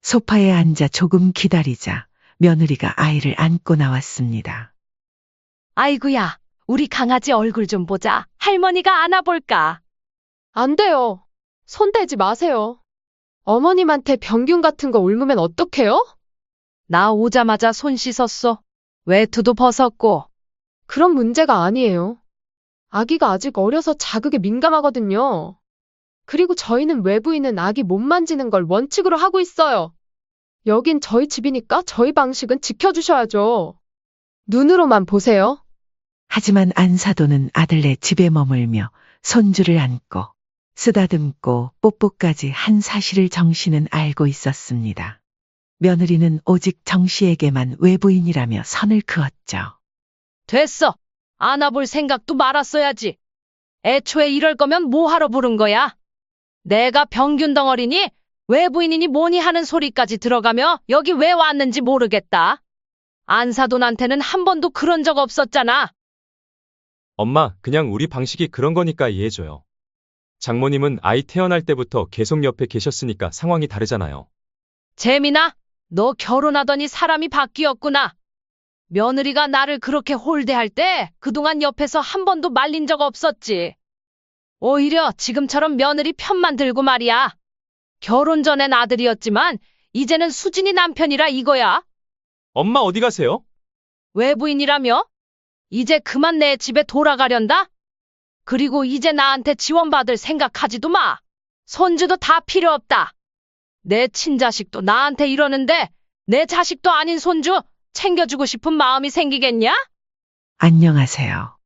소파에 앉아 조금 기다리자 며느리가 아이를 안고 나왔습니다. 아이구야, 우리 강아지 얼굴 좀 보자. 할머니가 안아볼까? 안 돼요. 손대지 마세요. 어머님한테 병균 같은 거 옮으면 어떡해요? 나 오자마자 손 씻었어. 외투도 벗었고. 그런 문제가 아니에요. 아기가 아직 어려서 자극에 민감하거든요. 그리고 저희는 외부인은 아기 못 만지는 걸 원칙으로 하고 있어요. 여긴 저희 집이니까 저희 방식은 지켜주셔야죠. 눈으로만 보세요. 하지만 안사도는 아들네 집에 머물며 손주를 안고 쓰다듬고 뽀뽀까지 한 사실을 정씨는 알고 있었습니다. 며느리는 오직 정씨에게만 외부인이라며 선을 그었죠. 됐어. 안아볼 생각도 말았어야지. 애초에 이럴 거면 뭐하러 부른 거야? 내가 병균 덩어리니 외부인이니 뭐니 하는 소리까지 들어가며 여기 왜 왔는지 모르겠다. 안사돈한테는 한 번도 그런 적 없었잖아. 엄마, 그냥 우리 방식이 그런 거니까 이해해줘요. 장모님은 아이 태어날 때부터 계속 옆에 계셨으니까 상황이 다르잖아요. 재민아, 너 결혼하더니 사람이 바뀌었구나. 며느리가 나를 그렇게 홀대할 때 그동안 옆에서 한 번도 말린 적 없었지. 오히려 지금처럼 며느리 편만 들고 말이야. 결혼 전엔 아들이었지만 이제는 수진이 남편이라 이거야. 엄마 어디 가세요? 외부인이라며? 이제 그만 내 집에 돌아가련다? 그리고 이제 나한테 지원받을 생각하지도 마. 손주도 다 필요 없다. 내 친자식도 나한테 이러는데 내 자식도 아닌 손주 챙겨주고 싶은 마음이 생기겠냐? 안녕하세요.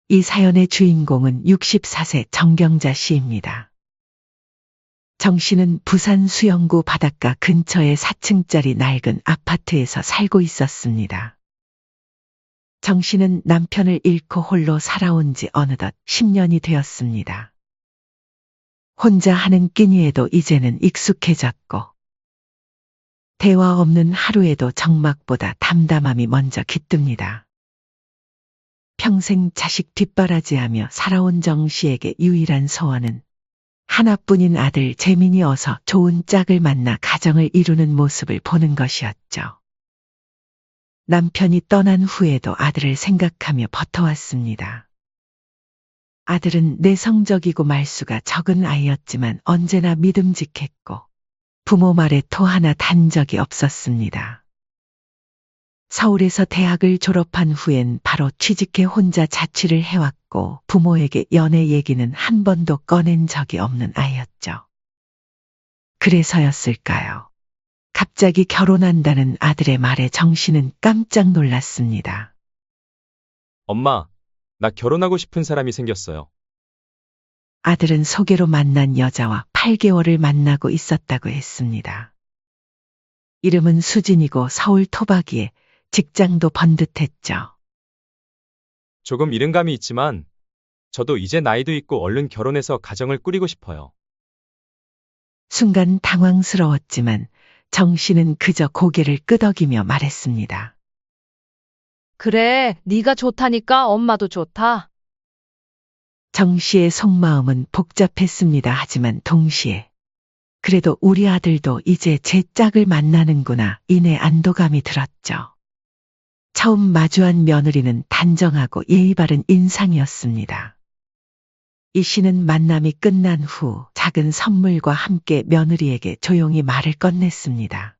이 사연의 주인공은 64세 정경자 씨입니다. 정 씨는 부산 수영구 바닷가 근처의 4층짜리 낡은 아파트에서 살고 있었습니다. 정 씨는 남편을 잃고 홀로 살아온 지 어느덧 10년이 되었습니다. 혼자 하는 끼니에도 이제는 익숙해졌고 대화 없는 하루에도 정막보다 담담함이 먼저 깃듭니다. 평생 자식 뒷바라지하며 살아온 정 씨에게 유일한 소원은 하나뿐인 아들 재민이 어서 좋은 짝을 만나 가정을 이루는 모습을 보는 것이었죠. 남편이 떠난 후에도 아들을 생각하며 버텨왔습니다. 아들은 내성적이고 말수가 적은 아이였지만 언제나 믿음직했고 부모 말에 토 하나 단 적이 없었습니다. 서울에서 대학을 졸업한 후엔 바로 취직해 혼자 자취를 해왔고 부모에게 연애 얘기는 한 번도 꺼낸 적이 없는 아이였죠. 그래서였을까요? 갑자기 결혼한다는 아들의 말에 정 씨는 깜짝 놀랐습니다. 엄마, 나 결혼하고 싶은 사람이 생겼어요. 아들은 소개로 만난 여자와 8개월을 만나고 있었다고 했습니다. 이름은 수진이고 서울 토박이에 직장도 번듯했죠. 조금 이른 감이 있지만 저도 이제 나이도 있고 얼른 결혼해서 가정을 꾸리고 싶어요. 순간 당황스러웠지만 정 씨는 그저 고개를 끄덕이며 말했습니다. 그래, 네가 좋다니까 엄마도 좋다. 정 씨의 속마음은 복잡했습니다. 하지만 동시에 그래도 우리 아들도 이제 제 짝을 만나는구나 이내 안도감이 들었죠. 처음 마주한 며느리는 단정하고 예의 바른 인상이었습니다. 이 씨는 만남이 끝난 후 작은 선물과 함께 며느리에게 조용히 말을 건넸습니다.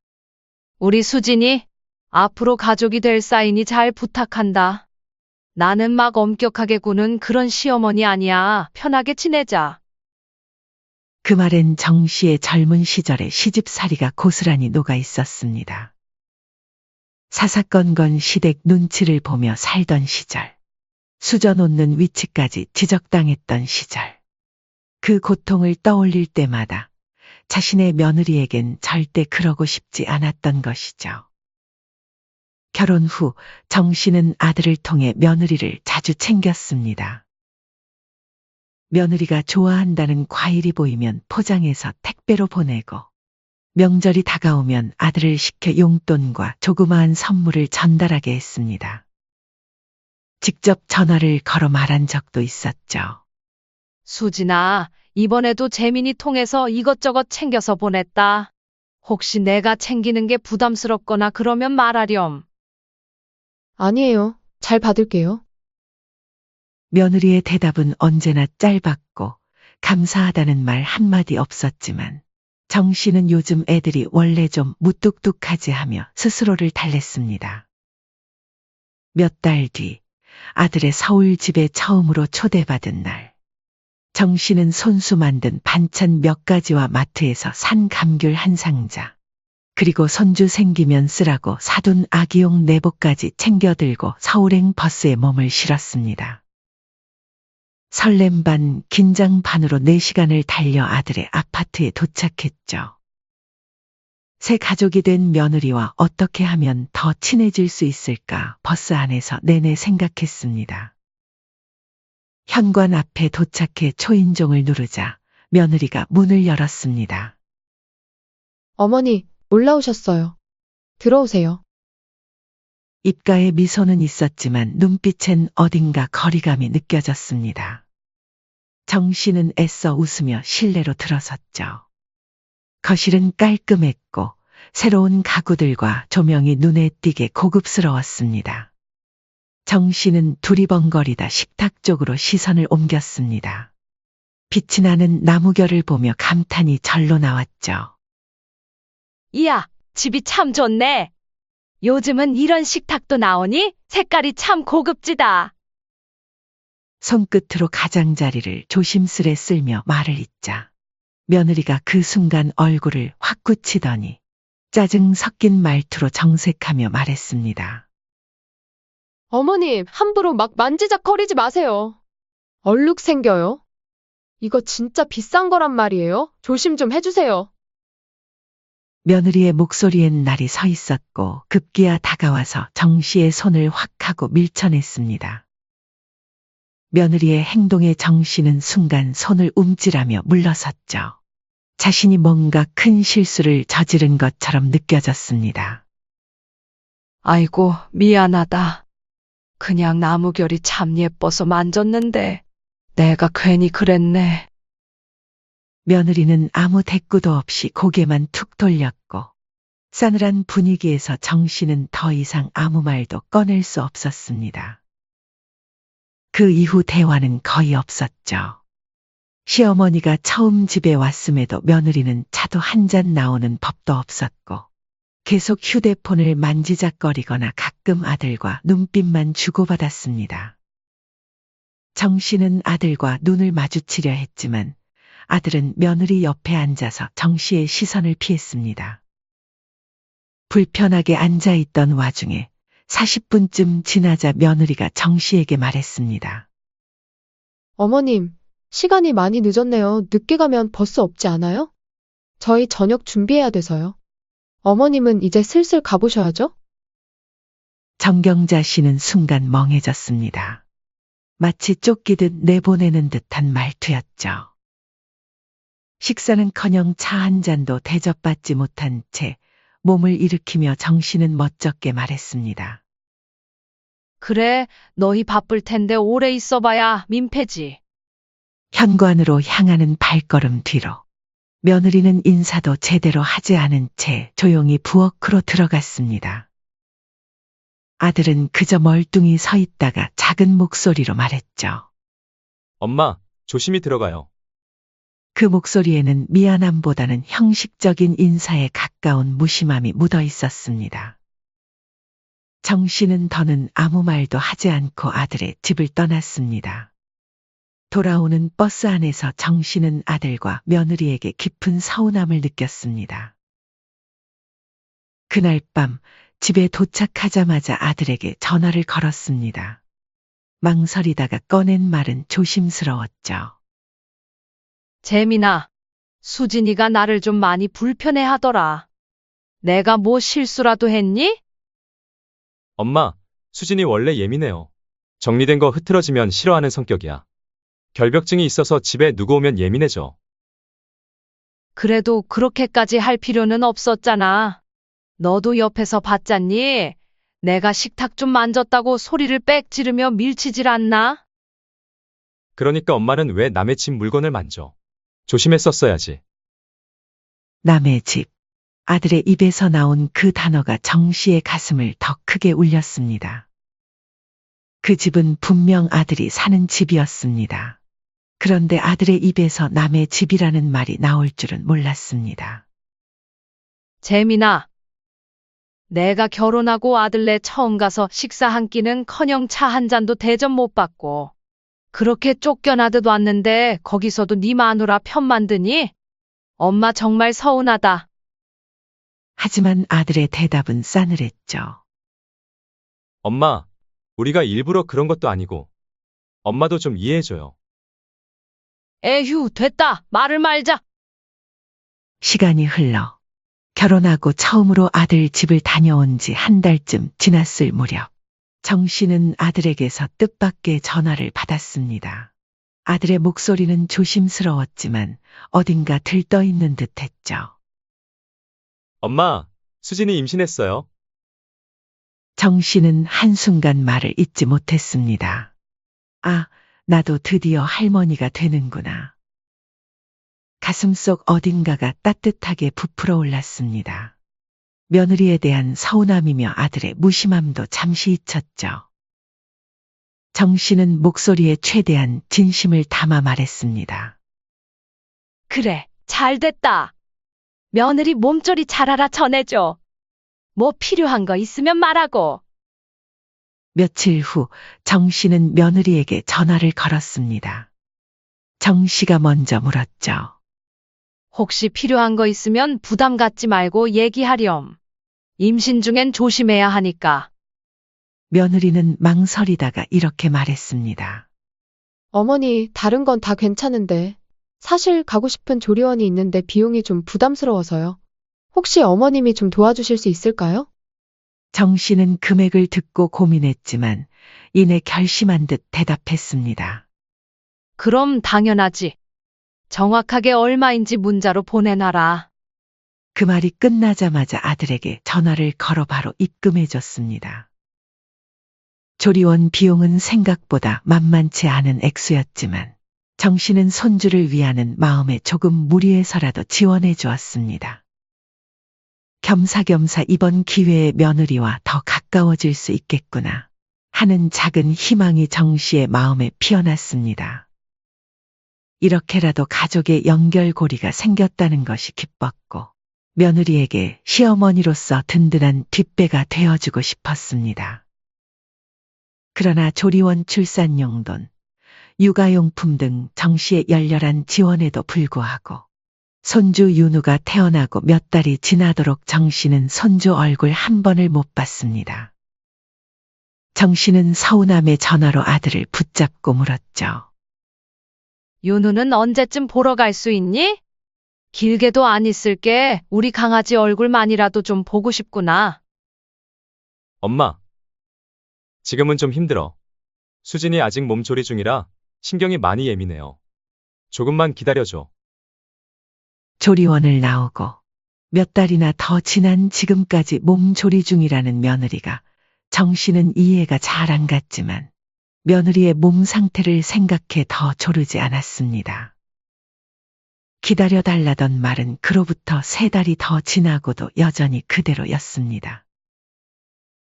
우리 수진이 앞으로 가족이 될 사이니 잘 부탁한다. 나는 막 엄격하게 구는 그런 시어머니 아니야. 편하게 지내자. 그 말엔 정 씨의 젊은 시절의 시집살이가 고스란히 녹아 있었습니다. 사사건건 시댁 눈치를 보며 살던 시절, 수저 놓는 위치까지 지적당했던 시절, 그 고통을 떠올릴 때마다 자신의 며느리에겐 절대 그러고 싶지 않았던 것이죠. 결혼 후 정 씨는 아들을 통해 며느리를 자주 챙겼습니다. 며느리가 좋아한다는 과일이 보이면 포장해서 택배로 보내고 명절이 다가오면 아들을 시켜 용돈과 조그마한 선물을 전달하게 했습니다. 직접 전화를 걸어 말한 적도 있었죠. 수진아, 이번에도 재민이 통해서 이것저것 챙겨서 보냈다. 혹시 내가 챙기는 게 부담스럽거나 그러면 말하렴. 아니에요. 잘 받을게요. 며느리의 대답은 언제나 짧았고 감사하다는 말 한마디 없었지만 정 씨는 요즘 애들이 원래 좀 무뚝뚝하지 하며 스스로를 달랬습니다. 몇 달 뒤 아들의 서울 집에 처음으로 초대받은 날. 정 씨는 손수 만든 반찬 몇 가지와 마트에서 산 감귤 한 상자, 그리고 손주 생기면 쓰라고 사둔 아기용 내복까지 챙겨 들고 서울행 버스에 몸을 실었습니다. 설렘 반, 긴장 반으로 4시간을 달려 아들의 아파트에 도착했죠. 새 가족이 된 며느리와 어떻게 하면 더 친해질 수 있을까 버스 안에서 내내 생각했습니다. 현관 앞에 도착해 초인종을 누르자 며느리가 문을 열었습니다. 어머니, 올라오셨어요. 들어오세요. 입가에 미소는 있었지만 눈빛엔 어딘가 거리감이 느껴졌습니다. 정 씨는 애써 웃으며 실내로 들어섰죠. 거실은 깔끔했고 새로운 가구들과 조명이 눈에 띄게 고급스러웠습니다. 정 씨는 두리번거리다 식탁 쪽으로 시선을 옮겼습니다. 빛이 나는 나무결을 보며 감탄이 절로 나왔죠. 이야, 집이 참 좋네. 요즘은 이런 식탁도 나오니 색깔이 참 고급지다. 손끝으로 가장자리를 조심스레 쓸며 말을 잇자 며느리가 그 순간 얼굴을 확 굳히더니 짜증 섞인 말투로 정색하며 말했습니다. 어머님, 함부로 막 만지작거리지 마세요. 얼룩 생겨요. 이거 진짜 비싼 거란 말이에요. 조심 좀 해주세요. 며느리의 목소리엔 날이 서 있었고 급기야 다가와서 정 씨의 손을 확 하고 밀쳐냈습니다. 며느리의 행동에 정 씨는 순간 손을 움찔하며 물러섰죠. 자신이 뭔가 큰 실수를 저지른 것처럼 느껴졌습니다. 아이고, 미안하다. 그냥 나무결이 참 예뻐서 만졌는데 내가 괜히 그랬네. 며느리는 아무 대꾸도 없이 고개만 툭 돌렸고 싸늘한 분위기에서 정 씨는 더 이상 아무 말도 꺼낼 수 없었습니다. 그 이후 대화는 거의 없었죠. 시어머니가 처음 집에 왔음에도 며느리는 차도 한 잔 나오는 법도 없었고 계속 휴대폰을 만지작거리거나 가끔 아들과 눈빛만 주고받았습니다. 정 씨는 아들과 눈을 마주치려 했지만 아들은 며느리 옆에 앉아서 정 씨의 시선을 피했습니다. 불편하게 앉아있던 와중에 40분쯤 지나자 며느리가 정 씨에게 말했습니다. 어머님, 시간이 많이 늦었네요. 늦게 가면 버스 없지 않아요? 저희 저녁 준비해야 돼서요. 어머님은 이제 슬슬 가보셔야죠? 정경자 씨는 순간 멍해졌습니다. 마치 쫓기듯 내보내는 듯한 말투였죠. 식사는커녕 차 한 잔도 대접받지 못한 채 몸을 일으키며 정 씨는 멋쩍게 말했습니다. 그래, 너희 바쁠 텐데 오래 있어봐야 민폐지. 현관으로 향하는 발걸음 뒤로 며느리는 인사도 제대로 하지 않은 채 조용히 부엌으로 들어갔습니다. 아들은 그저 멀뚱히 서 있다가 작은 목소리로 말했죠. 엄마, 조심히 들어가요. 그 목소리에는 미안함보다는 형식적인 인사에 가까운 무심함이 묻어 있었습니다. 정 씨는 더는 아무 말도 하지 않고 아들의 집을 떠났습니다. 돌아오는 버스 안에서 정 씨는 아들과 며느리에게 깊은 서운함을 느꼈습니다. 그날 밤 집에 도착하자마자 아들에게 전화를 걸었습니다. 망설이다가 꺼낸 말은 조심스러웠죠. 재민아, 수진이가 나를 좀 많이 불편해 하더라. 내가 뭐 실수라도 했니? 엄마, 수진이 원래 예민해요. 정리된 거 흐트러지면 싫어하는 성격이야. 결벽증이 있어서 집에 누구 오면 예민해져. 그래도 그렇게까지 할 필요는 없었잖아. 너도 옆에서 봤잖니? 내가 식탁 좀 만졌다고 소리를 빽 지르며 밀치질 않나? 그러니까 엄마는 왜 남의 집 물건을 만져? 조심했었어야지. 남의 집, 아들의 입에서 나온 그 단어가 정 씨의 가슴을 더 크게 울렸습니다. 그 집은 분명 아들이 사는 집이었습니다. 그런데 아들의 입에서 남의 집이라는 말이 나올 줄은 몰랐습니다. 재민아, 내가 결혼하고 아들네 처음 가서 식사 한 끼는커녕 차 한 잔도 대접 못 받고 그렇게 쫓겨나듯 왔는데 거기서도 네 마누라 편만 드니? 엄마 정말 서운하다. 하지만 아들의 대답은 싸늘했죠. 엄마, 우리가 일부러 그런 것도 아니고. 엄마도 좀 이해해줘요. 에휴, 됐다. 말을 말자. 시간이 흘러 결혼하고 처음으로 아들 집을 다녀온 지 한 달쯤 지났을 무렵 정 씨는 아들에게서 뜻밖의 전화를 받았습니다. 아들의 목소리는 조심스러웠지만 어딘가 들떠있는 듯했죠. 엄마, 수진이 임신했어요. 정 씨는 한순간 말을 잇지 못했습니다. 아, 나도 드디어 할머니가 되는구나. 가슴속 어딘가가 따뜻하게 부풀어 올랐습니다. 며느리에 대한 서운함이며 아들의 무심함도 잠시 잊혔죠. 정 씨는 목소리에 최대한 진심을 담아 말했습니다. 그래, 잘 됐다. 며느리 몸조리 잘하라 전해줘. 뭐 필요한 거 있으면 말하고. 며칠 후 정 씨는 며느리에게 전화를 걸었습니다. 정 씨가 먼저 물었죠. 혹시 필요한 거 있으면 부담 갖지 말고 얘기하렴. 임신 중엔 조심해야 하니까. 며느리는 망설이다가 이렇게 말했습니다. 어머니, 다른 건 다 괜찮은데 사실 가고 싶은 조리원이 있는데 비용이 좀 부담스러워서요. 혹시 어머님이 좀 도와주실 수 있을까요? 정 씨는 금액을 듣고 고민했지만 이내 결심한 듯 대답했습니다. 그럼 당연하지. 정확하게 얼마인지 문자로 보내놔라. 그 말이 끝나자마자 아들에게 전화를 걸어 바로 입금해줬습니다. 조리원 비용은 생각보다 만만치 않은 액수였지만 정 씨는 손주를 위하는 마음에 조금 무리해서라도 지원해 주었습니다. 겸사겸사 이번 기회에 며느리와 더 가까워질 수 있겠구나 하는 작은 희망이 정 씨의 마음에 피어났습니다. 이렇게라도 가족의 연결고리가 생겼다는 것이 기뻤고 며느리에게 시어머니로서 든든한 뒷배가 되어주고 싶었습니다. 그러나 조리원 출산용 돈, 육아용품 등 정 씨의 열렬한 지원에도 불구하고 손주 윤우가 태어나고 몇 달이 지나도록 정 씨는 손주 얼굴 한 번을 못 봤습니다. 정 씨는 서운함에 전화로 아들을 붙잡고 물었죠. 윤우는 언제쯤 보러 갈 수 있니? 길게도 안 있을게. 우리 강아지 얼굴만이라도 좀 보고 싶구나. 엄마, 지금은 좀 힘들어. 수진이 아직 몸조리 중이라 신경이 많이 예민해요. 조금만 기다려줘. 조리원을 나오고 몇 달이나 더 지난 지금까지 몸조리 중이라는 며느리가 정 씨는 이해가 잘 안 갔지만 며느리의 몸 상태를 생각해 더 조르지 않았습니다. 기다려달라던 말은 그로부터 3달이 더 지나고도 여전히 그대로였습니다.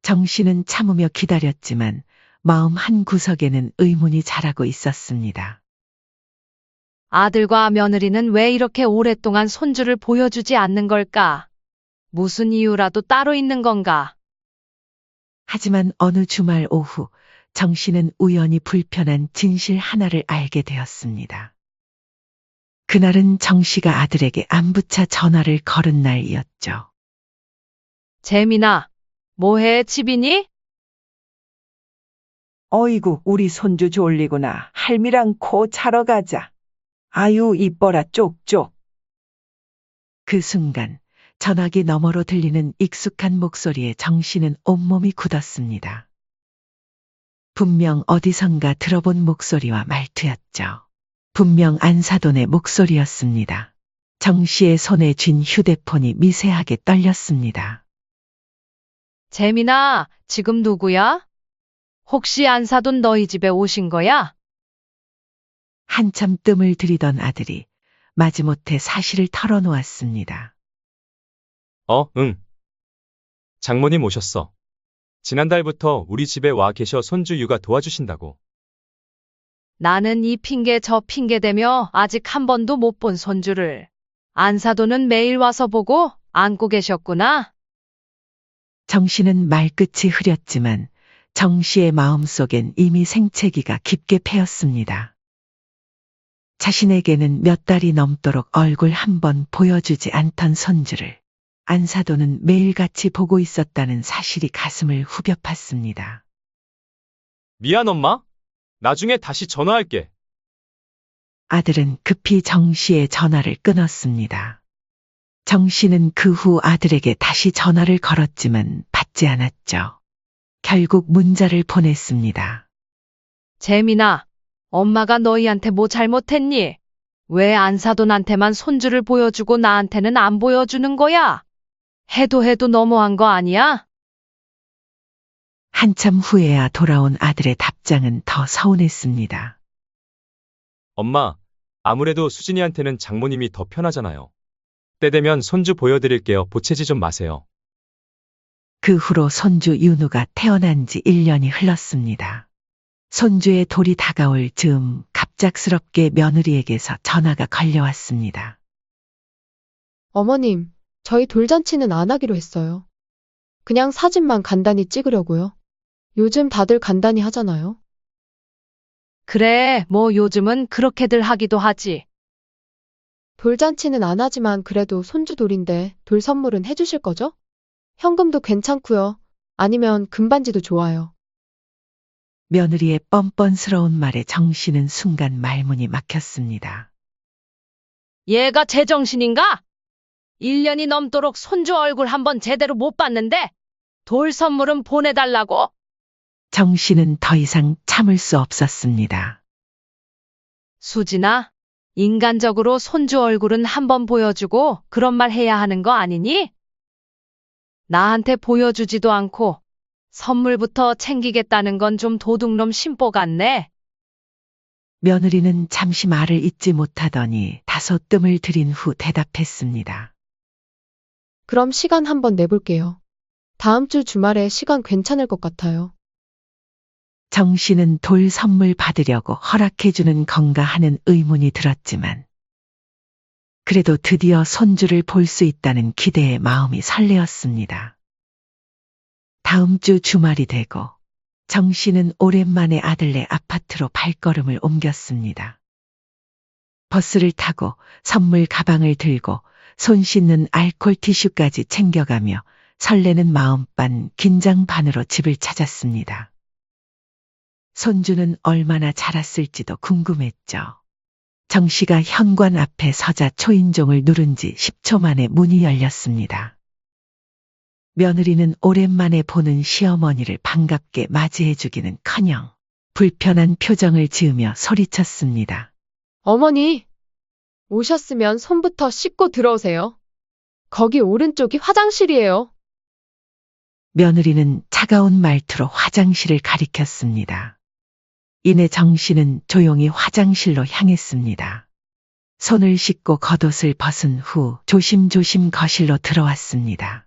정 씨는 참으며 기다렸지만 마음 한 구석에는 의문이 자라고 있었습니다. 아들과 며느리는 왜 이렇게 오랫동안 손주를 보여주지 않는 걸까? 무슨 이유라도 따로 있는 건가? 하지만 어느 주말 오후 정 씨는 우연히 불편한 진실 하나를 알게 되었습니다. 그날은 정 씨가 아들에게 안부차 전화를 걸은 날이었죠. 재민아, 뭐해, 집이니? 어이구, 우리 손주 졸리구나. 할미랑 코 차러 가자. 아유, 이뻐라, 쪽쪽. 그 순간 전화기 너머로 들리는 익숙한 목소리에 정 씨는 온몸이 굳었습니다. 분명 어디선가 들어본 목소리와 말투였죠. 분명 안사돈의 목소리였습니다. 정 씨의 손에 쥔 휴대폰이 미세하게 떨렸습니다. 재민아, 지금 누구야? 혹시 안사돈 너희 집에 오신 거야? 한참 뜸을 들이던 아들이 마지못해 사실을 털어놓았습니다. 응. 장모님 오셨어. 지난달부터 우리 집에 와 계셔 손주 육아 도와주신다고. 나는 이 핑계 저 핑계 대며 아직 한 번도 못 본 손주를. 안사도는 매일 와서 보고 안고 계셨구나. 정 씨는 말끝이 흐렸지만 정 씨의 마음속엔 이미 생채기가 깊게 패였습니다. 자신에게는 몇 달이 넘도록 얼굴 한 번 보여주지 않던 손주를 안사도는 매일같이 보고 있었다는 사실이 가슴을 후벼 팠습니다. 미안, 엄마. 나중에 다시 전화할게. 아들은 급히 정 씨의 전화를 끊었습니다. 정 씨는 그 후 아들에게 다시 전화를 걸었지만 받지 않았죠. 결국 문자를 보냈습니다. 재민아, 엄마가 너희한테 뭐 잘못했니? 왜 안사돈한테만 손주를 보여주고 나한테는 안 보여주는 거야? 해도 너무한 거 아니야? 한참 후에야 돌아온 아들의 답장은 더 서운했습니다. 엄마, 아무래도 수진이한테는 장모님이 더 편하잖아요. 때 되면 손주 보여드릴게요. 보채지 좀 마세요. 그 후로 손주 윤우가 태어난 지 1년이 흘렀습니다. 손주의 돌이 다가올 즈음 갑작스럽게 며느리에게서 전화가 걸려왔습니다. 어머님, 저희 돌잔치는 안 하기로 했어요. 그냥 사진만 간단히 찍으려고요. 요즘 다들 간단히 하잖아요. 그래, 뭐 요즘은 그렇게들 하기도 하지. 돌잔치는 안 하지만 그래도 손주 돌인데 돌 선물은 해주실 거죠? 현금도 괜찮고요. 아니면 금반지도 좋아요. 며느리의 뻔뻔스러운 말에 정 씨는 순간 말문이 막혔습니다. 얘가 제정신인가? 1년이 넘도록 손주 얼굴 한번 제대로 못 봤는데 돌 선물은 보내달라고? 정 씨는 더 이상 참을 수 없었습니다. 수진아, 인간적으로 손주 얼굴은 한번 보여주고 그런 말 해야 하는 거 아니니? 나한테 보여주지도 않고 선물부터 챙기겠다는 건 좀 도둑놈 심보 같네. 며느리는 잠시 말을 잇지 못하더니 다소 뜸을 들인 후 대답했습니다. 그럼 시간 한번 내볼게요. 다음 주 주말에 시간 괜찮을 것 같아요. 정 씨는 돌 선물 받으려고 허락해주는 건가 하는 의문이 들었지만 그래도 드디어 손주를 볼 수 있다는 기대에 마음이 설레었습니다. 다음 주 주말이 되고 정 씨는 오랜만에 아들네 아파트로 발걸음을 옮겼습니다. 버스를 타고 선물 가방을 들고 손 씻는 알콜 티슈까지 챙겨가며 설레는 마음 반 긴장 반으로 집을 찾았습니다. 손주는 얼마나 자랐을지도 궁금했죠. 정 씨가 현관 앞에 서자 초인종을 누른 지 10초 만에 문이 열렸습니다. 며느리는 오랜만에 보는 시어머니를 반갑게 맞이해주기는 커녕 불편한 표정을 지으며 소리쳤습니다. 어머니, 오셨으면 손부터 씻고 들어오세요. 거기 오른쪽이 화장실이에요. 며느리는 차가운 말투로 화장실을 가리켰습니다. 이내 정 씨는 조용히 화장실로 향했습니다. 손을 씻고 겉옷을 벗은 후 조심조심 거실로 들어왔습니다.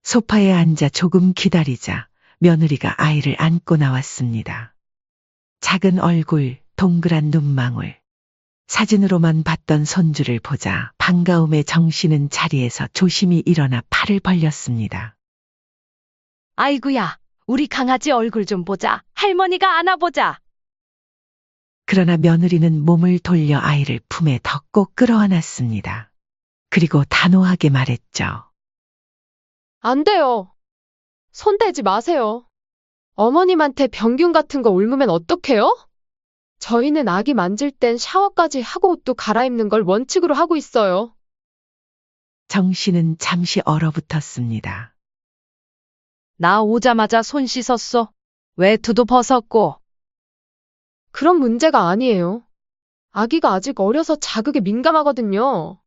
소파에 앉아 조금 기다리자 며느리가 아이를 안고 나왔습니다. 작은 얼굴, 동그란 눈망울. 사진으로만 봤던 손주를 보자 반가움에 정 씨는 자리에서 조심히 일어나 팔을 벌렸습니다. 아이구야, 우리 강아지 얼굴 좀 보자. 할머니가 안아보자. 그러나 며느리는 몸을 돌려 아이를 품에 더 꼭 끌어안았습니다. 그리고 단호하게 말했죠. 안 돼요. 손 대지 마세요. 어머님한테 병균 같은 거 옮으면 어떡해요? 저희는 아기 만질 땐 샤워까지 하고 옷도 갈아입는 걸 원칙으로 하고 있어요. 정 씨는 잠시 얼어붙었습니다. 나 오자마자 손 씻었어. 외투도 벗었고. 그런 문제가 아니에요. 아기가 아직 어려서 자극에 민감하거든요.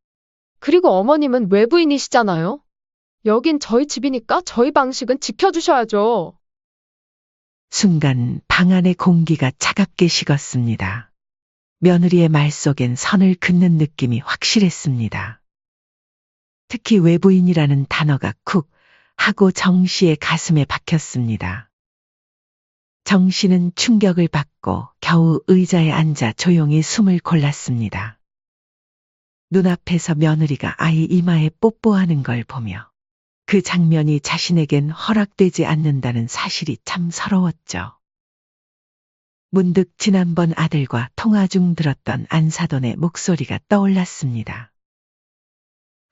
그리고 어머님은 외부인이시잖아요. 여긴 저희 집이니까 저희 방식은 지켜주셔야죠. 순간 방 안의 공기가 차갑게 식었습니다. 며느리의 말 속엔 선을 긋는 느낌이 확실했습니다. 특히 외부인이라는 단어가 쿡 하고 정 씨의 가슴에 박혔습니다. 정 씨는 충격을 받고 겨우 의자에 앉아 조용히 숨을 골랐습니다. 눈앞에서 며느리가 아이 이마에 뽀뽀하는 걸 보며 그 장면이 자신에겐 허락되지 않는다는 사실이 참 서러웠죠. 문득 지난번 아들과 통화 중 들었던 안사돈의 목소리가 떠올랐습니다.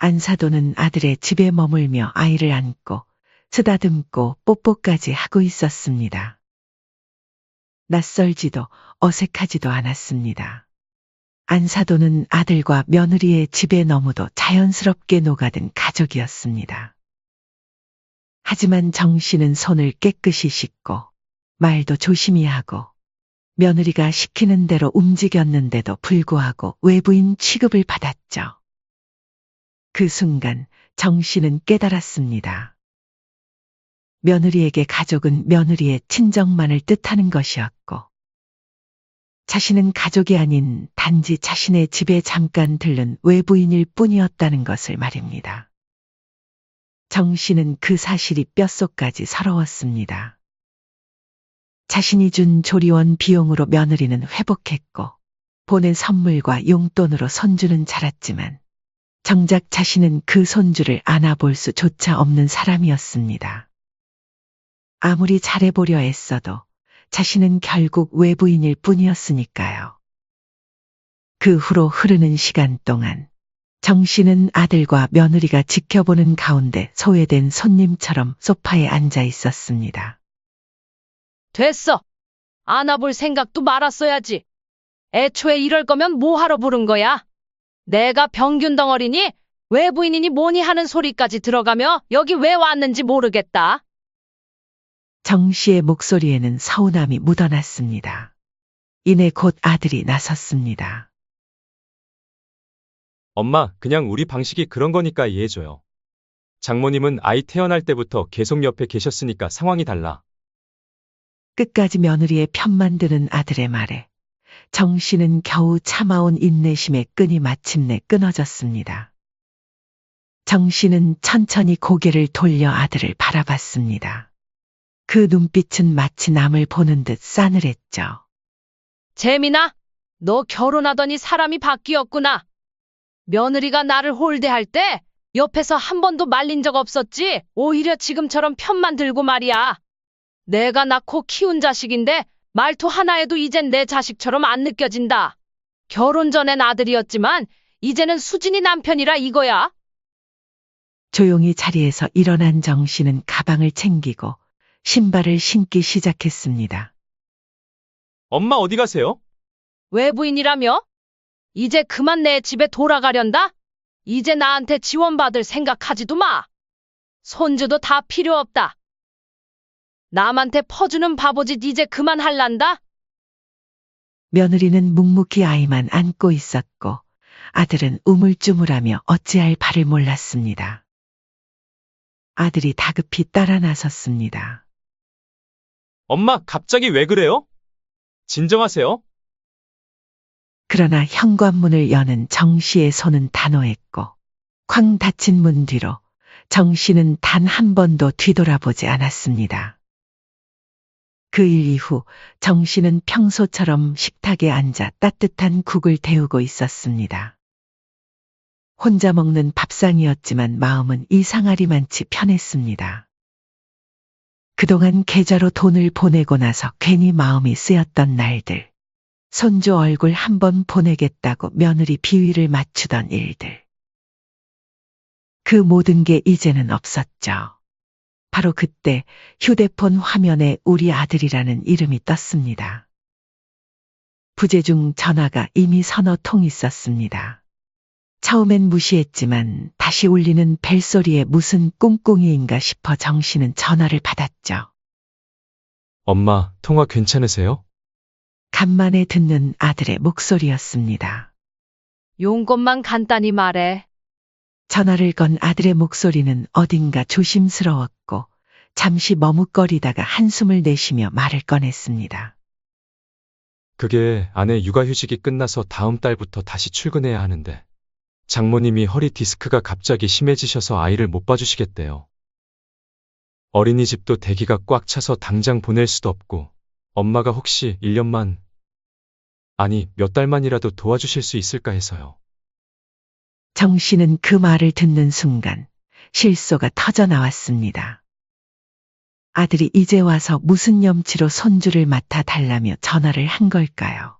안사돈은 아들의 집에 머물며 아이를 안고 쓰다듬고 뽀뽀까지 하고 있었습니다. 낯설지도 어색하지도 않았습니다. 안사돈은 아들과 며느리의 집에 너무도 자연스럽게 녹아든 가족이었습니다. 하지만 정 씨는 손을 깨끗이 씻고 말도 조심히 하고 며느리가 시키는 대로 움직였는데도 불구하고 외부인 취급을 받았죠. 그 순간 정 씨는 깨달았습니다. 며느리에게 가족은 며느리의 친정만을 뜻하는 것이었고 자신은 가족이 아닌 단지 자신의 집에 잠깐 들른 외부인일 뿐이었다는 것을 말입니다. 정 씨는 그 사실이 뼛속까지 서러웠습니다. 자신이 준 조리원 비용으로 며느리는 회복했고 보낸 선물과 용돈으로 손주는 자랐지만 정작 자신은 그 손주를 안아볼 수조차 없는 사람이었습니다. 아무리 잘해보려 애써도 자신은 결국 외부인일 뿐이었으니까요. 그 후로 흐르는 시간 동안 정 씨는 아들과 며느리가 지켜보는 가운데 소외된 손님처럼 소파에 앉아 있었습니다. 됐어. 안아볼 생각도 말았어야지. 애초에 이럴 거면 뭐하러 부른 거야? 내가 병균 덩어리니 외부인이니 뭐니 하는 소리까지 들어가며 여기 왜 왔는지 모르겠다. 정 씨의 목소리에는 서운함이 묻어났습니다. 이내 곧 아들이 나섰습니다. 엄마, 그냥 우리 방식이 그런 거니까 이해해줘요. 장모님은 아이 태어날 때부터 계속 옆에 계셨으니까 상황이 달라. 끝까지 며느리의 편만 드는 아들의 말에 정 씨는 겨우 참아온 인내심의 끈이 마침내 끊어졌습니다. 정 씨는 천천히 고개를 돌려 아들을 바라봤습니다. 그 눈빛은 마치 남을 보는 듯 싸늘했죠. 재민아, 너 결혼하더니 사람이 바뀌었구나. 며느리가 나를 홀대할 때 옆에서 한 번도 말린 적 없었지. 오히려 지금처럼 편만 들고 말이야. 내가 낳고 키운 자식인데 말투 하나에도 이젠 내 자식처럼 안 느껴진다. 결혼 전엔 아들이었지만 이제는 수진이 남편이라 이거야. 조용히 자리에서 일어난 정 씨는 가방을 챙기고 신발을 신기 시작했습니다. 엄마 어디 가세요? 외부인이라며? 이제 그만 내 집에 돌아가련다? 이제 나한테 지원받을 생각하지도 마. 손주도 다 필요 없다. 남한테 퍼주는 바보짓 이제 그만할란다? 며느리는 묵묵히 아이만 안고 있었고 아들은 우물쭈물하며 어찌할 바를 몰랐습니다. 아들이 다급히 따라 나섰습니다. 엄마, 갑자기 왜 그래요? 진정하세요. 그러나 현관문을 여는 정 씨의 손은 단호했고 쾅 닫힌 문 뒤로 정 씨는 단 한 번도 뒤돌아보지 않았습니다. 그 일 이후 정 씨는 평소처럼 식탁에 앉아 따뜻한 국을 데우고 있었습니다. 혼자 먹는 밥상이었지만 마음은 이상하리만치 편했습니다. 그동안 계좌로 돈을 보내고 나서 괜히 마음이 쓰였던 날들, 손주 얼굴 한번 보내겠다고 며느리 비위를 맞추던 일들. 그 모든 게 이제는 없었죠. 바로 그때 휴대폰 화면에 우리 아들이라는 이름이 떴습니다. 부재 중 전화가 이미 서너 통 있었습니다. 처음엔 무시했지만 다시 울리는 벨소리에 무슨 꿍꿍이인가 싶어 정 씨는 전화를 받았죠. 엄마, 통화 괜찮으세요? 간만에 듣는 아들의 목소리였습니다. 용건만 간단히 말해. 전화를 건 아들의 목소리는 어딘가 조심스러웠고 잠시 머뭇거리다가 한숨을 내쉬며 말을 꺼냈습니다. 그게 아내 육아휴직이 끝나서 다음 달부터 다시 출근해야 하는데 장모님이 허리 디스크가 갑자기 심해지셔서 아이를 못 봐주시겠대요. 어린이집도 대기가 꽉 차서 당장 보낼 수도 없고, 엄마가 혹시 1년만, 아니 몇 달만이라도 도와주실 수 있을까 해서요. 정 씨는 그 말을 듣는 순간 실소가 터져 나왔습니다. 아들이 이제 와서 무슨 염치로 손주를 맡아 달라며 전화를 한 걸까요?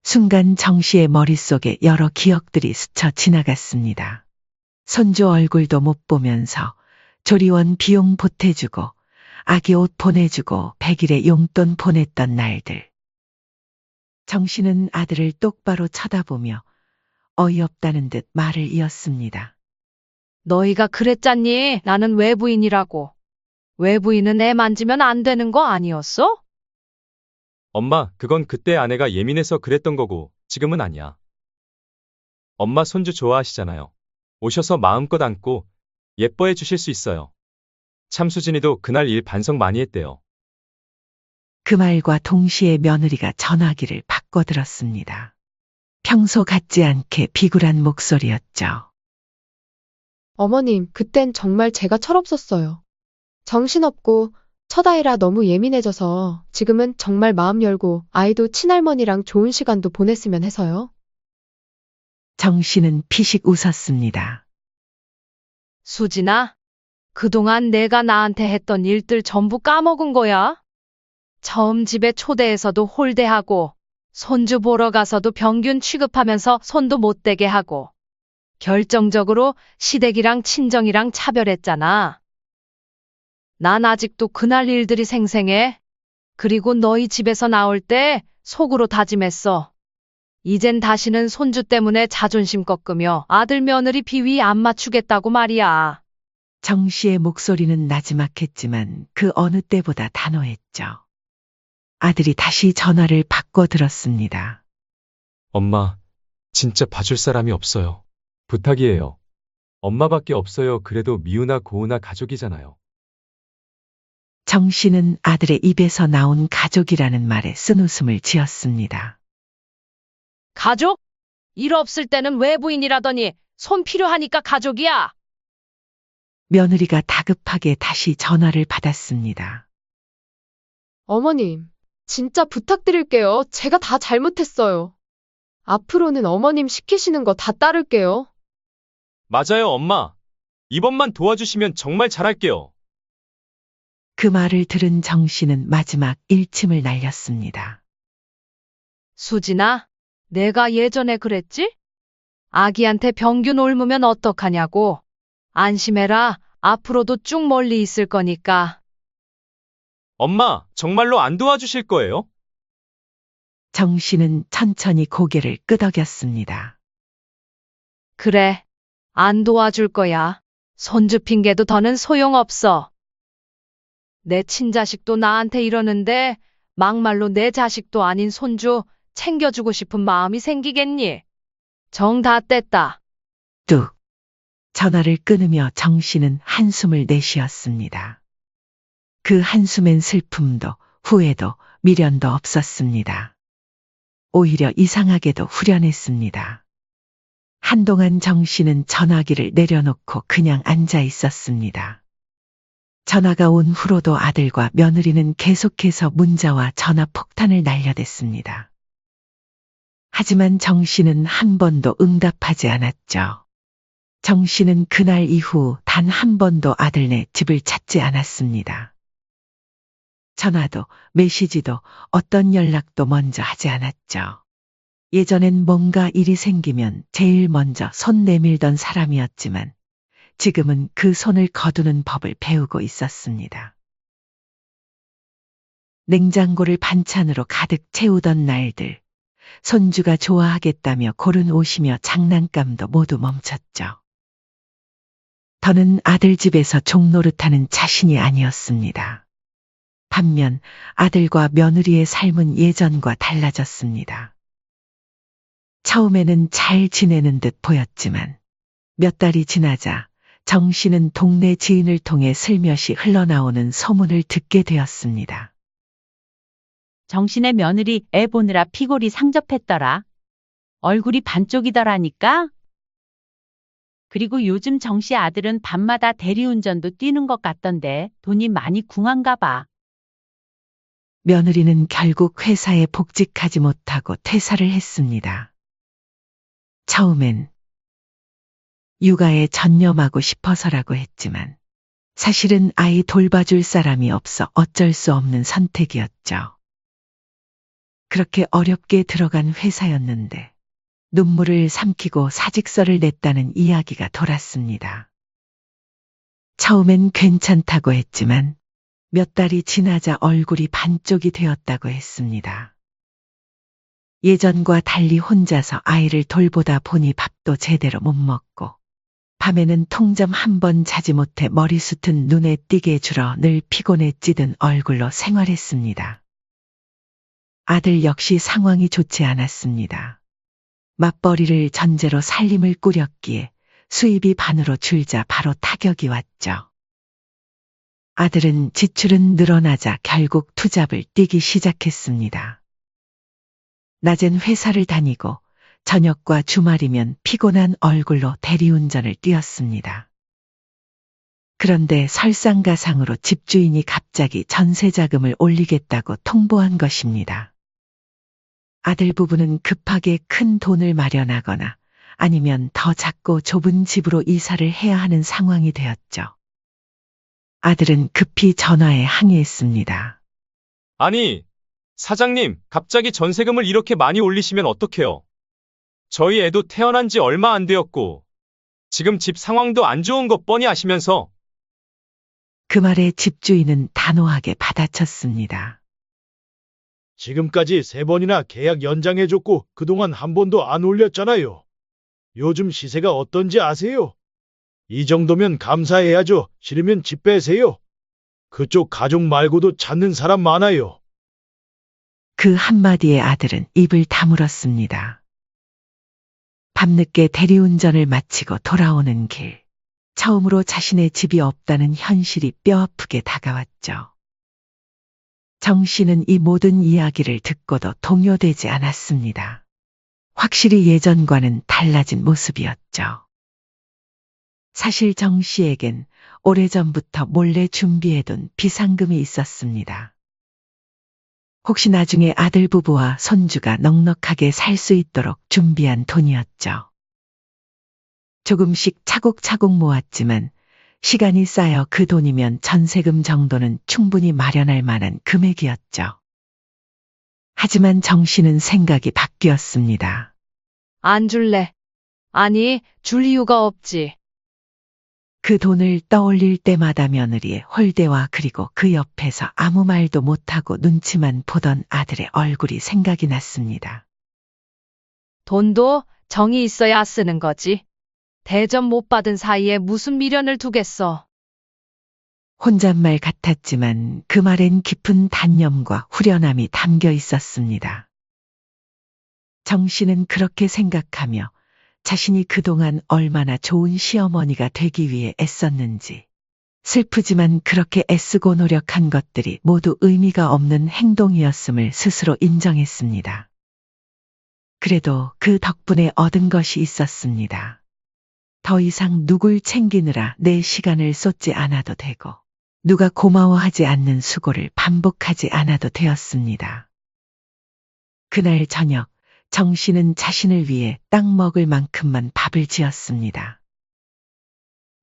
순간 정 씨의 머릿속에 여러 기억들이 스쳐 지나갔습니다. 손주 얼굴도 못 보면서 조리원 비용 보태주고 아기 옷 보내주고 100일의 용돈 보냈던 날들. 정 씨는 아들을 똑바로 쳐다보며 어이없다는 듯 말을 이었습니다. 너희가 그랬잖니? 나는 외부인이라고. 외부인은 애 만지면 안 되는 거 아니었어? 엄마, 그건 그때 아내가 예민해서 그랬던 거고, 지금은 아니야. 엄마 손주 좋아하시잖아요. 오셔서 마음껏 안고 예뻐해 주실 수 있어요. 참 수진이도 그날 일 반성 많이 했대요. 그 말과 동시에 며느리가 전화기를 바꿔들었습니다. 평소 같지 않게 비굴한 목소리였죠. 어머님, 그땐 정말 제가 철없었어요. 정신없고 첫아이라 너무 예민해져서 지금은 정말 마음 열고 아이도 친할머니랑 좋은 시간도 보냈으면 해서요. 정 씨는 피식 웃었습니다. 수진아, 그동안 내가 나한테 했던 일들 전부 까먹은 거야? 처음 집에 초대해서도 홀대하고, 손주 보러 가서도 병균 취급하면서 손도 못 대게 하고, 결정적으로 시댁이랑 친정이랑 차별했잖아. 난 아직도 그날 일들이 생생해. 그리고 너희 집에서 나올 때 속으로 다짐했어. 이젠 다시는 손주 때문에 자존심 꺾으며 아들 며느리 비위 안 맞추겠다고 말이야. 정 씨의 목소리는 나지막했지만 그 어느 때보다 단호했죠. 아들이 다시 전화를 바꿔 들었습니다. 엄마, 진짜 봐줄 사람이 없어요. 부탁이에요. 엄마밖에 없어요. 그래도 미우나 고우나 가족이잖아요. 정 씨는 아들의 입에서 나온 가족이라는 말에 쓴웃음을 지었습니다. 가족? 일 없을 때는 외부인이라더니 손 필요하니까 가족이야. 며느리가 다급하게 다시 전화를 받았습니다. 어머님, 진짜 부탁드릴게요. 제가 다 잘못했어요. 앞으로는 어머님 시키시는 거 다 따를게요. 맞아요, 엄마. 이번만 도와주시면 정말 잘할게요. 그 말을 들은 정 씨는 마지막 일침을 날렸습니다. 수진아, 내가 예전에 그랬지? 아기한테 병균 옮으면 어떡하냐고. 안심해라. 앞으로도 쭉 멀리 있을 거니까. 엄마, 정말로 안 도와주실 거예요? 정 씨는 천천히 고개를 끄덕였습니다. 그래. 안 도와줄 거야. 손주 핑계도 더는 소용없어. 내 친자식도 나한테 이러는데 막말로 내 자식도 아닌 손주 챙겨주고 싶은 마음이 생기겠니? 정 다 뗐다. 뚝. 전화를 끊으며 정 씨는 한숨을 내쉬었습니다. 그 한숨엔 슬픔도 후회도 미련도 없었습니다. 오히려 이상하게도 후련했습니다. 한동안 정 씨는 전화기를 내려놓고 그냥 앉아 있었습니다. 전화가 온 후로도 아들과 며느리는 계속해서 문자와 전화 폭탄을 날려댔습니다. 하지만 정 씨는 한 번도 응답하지 않았죠. 정 씨는 그날 이후 단 한 번도 아들네 집을 찾지 않았습니다. 전화도 메시지도 어떤 연락도 먼저 하지 않았죠. 예전엔 뭔가 일이 생기면 제일 먼저 손 내밀던 사람이었지만 지금은 그 손을 거두는 법을 배우고 있었습니다. 냉장고를 반찬으로 가득 채우던 날들, 손주가 좋아하겠다며 고른 옷이며 장난감도 모두 멈췄죠. 더는 아들 집에서 종노릇하는 자신이 아니었습니다. 반면 아들과 며느리의 삶은 예전과 달라졌습니다. 처음에는 잘 지내는 듯 보였지만 몇 달이 지나자 정 씨는 동네 지인을 통해 슬며시 흘러나오는 소문을 듣게 되었습니다. 정신의 며느리 애 보느라 피골이 상접했더라. 얼굴이 반쪽이더라니까. 그리고 요즘 정씨 아들은 밤마다 대리운전도 뛰는 것 같던데 돈이 많이 궁한가 봐. 며느리는 결국 회사에 복직하지 못하고 퇴사를 했습니다. 처음엔 육아에 전념하고 싶어서라고 했지만 사실은 아이 돌봐줄 사람이 없어 어쩔 수 없는 선택이었죠. 그렇게 어렵게 들어간 회사였는데 눈물을 삼키고 사직서를 냈다는 이야기가 돌았습니다. 처음엔 괜찮다고 했지만 몇 달이 지나자 얼굴이 반쪽이 되었다고 했습니다. 예전과 달리 혼자서 아이를 돌보다 보니 밥도 제대로 못 먹고 밤에는 통잠 한 번 자지 못해 머리숱은 눈에 띄게 줄어 늘 피곤에 찌든 얼굴로 생활했습니다. 아들 역시 상황이 좋지 않았습니다. 맞벌이를 전제로 살림을 꾸렸기에 수입이 반으로 줄자 바로 타격이 왔죠. 아들은 지출은 늘어나자 결국 투잡을 뛰기 시작했습니다. 낮엔 회사를 다니고 저녁과 주말이면 피곤한 얼굴로 대리운전을 뛰었습니다. 그런데 설상가상으로 집주인이 갑자기 전세자금을 올리겠다고 통보한 것입니다. 아들 부부는 급하게 큰 돈을 마련하거나 아니면 더 작고 좁은 집으로 이사를 해야 하는 상황이 되었죠. 아들은 급히 전화에 항의했습니다. 아니, 사장님, 갑자기 전세금을 이렇게 많이 올리시면 어떡해요? 저희 애도 태어난 지 얼마 안 되었고, 지금 집 상황도 안 좋은 거 뻔히 아시면서. 그 말에 집주인은 단호하게 받아쳤습니다. 지금까지 3번이나 계약 연장해줬고 그동안 한 번도 안 올렸잖아요. 요즘 시세가 어떤지 아세요? 이 정도면 감사해야죠. 싫으면 집 빼세요. 그쪽 가족 말고도 찾는 사람 많아요. 그 한마디에 아들은 입을 다물었습니다. 밤늦게 대리운전을 마치고 돌아오는 길, 처음으로 자신의 집이 없다는 현실이 뼈아프게 다가왔죠. 정 씨는 이 모든 이야기를 듣고도 동요되지 않았습니다. 확실히 예전과는 달라진 모습이었죠. 사실 정 씨에겐 오래전부터 몰래 준비해둔 비상금이 있었습니다. 혹시 나중에 아들 부부와 손주가 넉넉하게 살 수 있도록 준비한 돈이었죠. 조금씩 차곡차곡 모았지만 시간이 쌓여 그 돈이면 전세금 정도는 충분히 마련할 만한 금액이었죠. 하지만 정 씨는 생각이 바뀌었습니다. 안 줄래. 아니, 줄 이유가 없지. 그 돈을 떠올릴 때마다 며느리의 홀대와 그리고 그 옆에서 아무 말도 못하고 눈치만 보던 아들의 얼굴이 생각이 났습니다. 돈도 정이 있어야 쓰는 거지. 대접 못 받은 사이에 무슨 미련을 두겠어. 혼잣말 같았지만 그 말엔 깊은 단념과 후련함이 담겨 있었습니다. 정 씨는 그렇게 생각하며 자신이 그동안 얼마나 좋은 시어머니가 되기 위해 애썼는지, 슬프지만 그렇게 애쓰고 노력한 것들이 모두 의미가 없는 행동이었음을 스스로 인정했습니다. 그래도 그 덕분에 얻은 것이 있었습니다. 더 이상 누굴 챙기느라 내 시간을 쏟지 않아도 되고, 누가 고마워하지 않는 수고를 반복하지 않아도 되었습니다. 그날 저녁, 정 씨는 자신을 위해 딱 먹을 만큼만 밥을 지었습니다.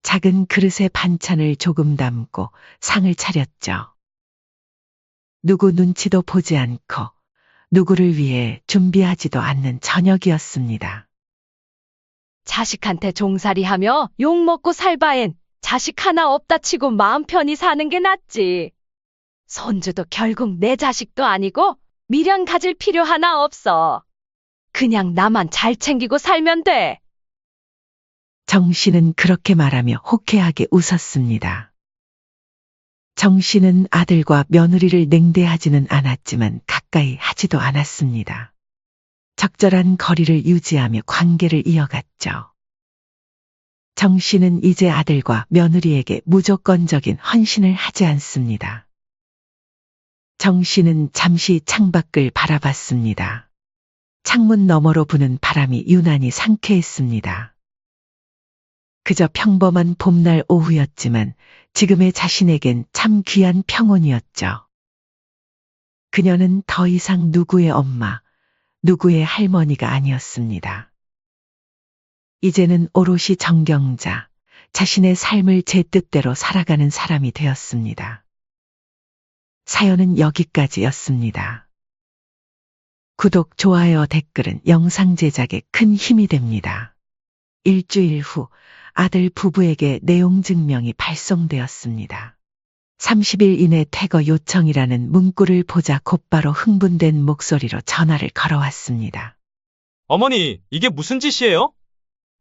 작은 그릇에 반찬을 조금 담고 상을 차렸죠. 누구 눈치도 보지 않고 누구를 위해 준비하지도 않는 저녁이었습니다. 자식한테 종살이하며 욕먹고 살 바엔 자식 하나 없다 치고 마음 편히 사는 게 낫지. 손주도 결국 내 자식도 아니고 미련 가질 필요 하나 없어. 그냥 나만 잘 챙기고 살면 돼. 정 씨는 그렇게 말하며 호쾌하게 웃었습니다. 정 씨는 아들과 며느리를 냉대하지는 않았지만 가까이 하지도 않았습니다. 적절한 거리를 유지하며 관계를 이어갔죠. 정 씨는 이제 아들과 며느리에게 무조건적인 헌신을 하지 않습니다. 정 씨는 잠시 창밖을 바라봤습니다. 창문 너머로 부는 바람이 유난히 상쾌했습니다. 그저 평범한 봄날 오후였지만 지금의 자신에겐 참 귀한 평온이었죠. 그녀는 더 이상 누구의 엄마, 누구의 할머니가 아니었습니다. 이제는 오롯이 정경자, 자신의 삶을 제 뜻대로 살아가는 사람이 되었습니다. 사연은 여기까지였습니다. 구독, 좋아요, 댓글은 영상 제작에 큰 힘이 됩니다. 일주일 후 아들 부부에게 내용 증명이 발송되었습니다. 30일 이내 퇴거 요청이라는 문구를 보자 곧바로 흥분된 목소리로 전화를 걸어왔습니다. 어머니, 이게 무슨 짓이에요?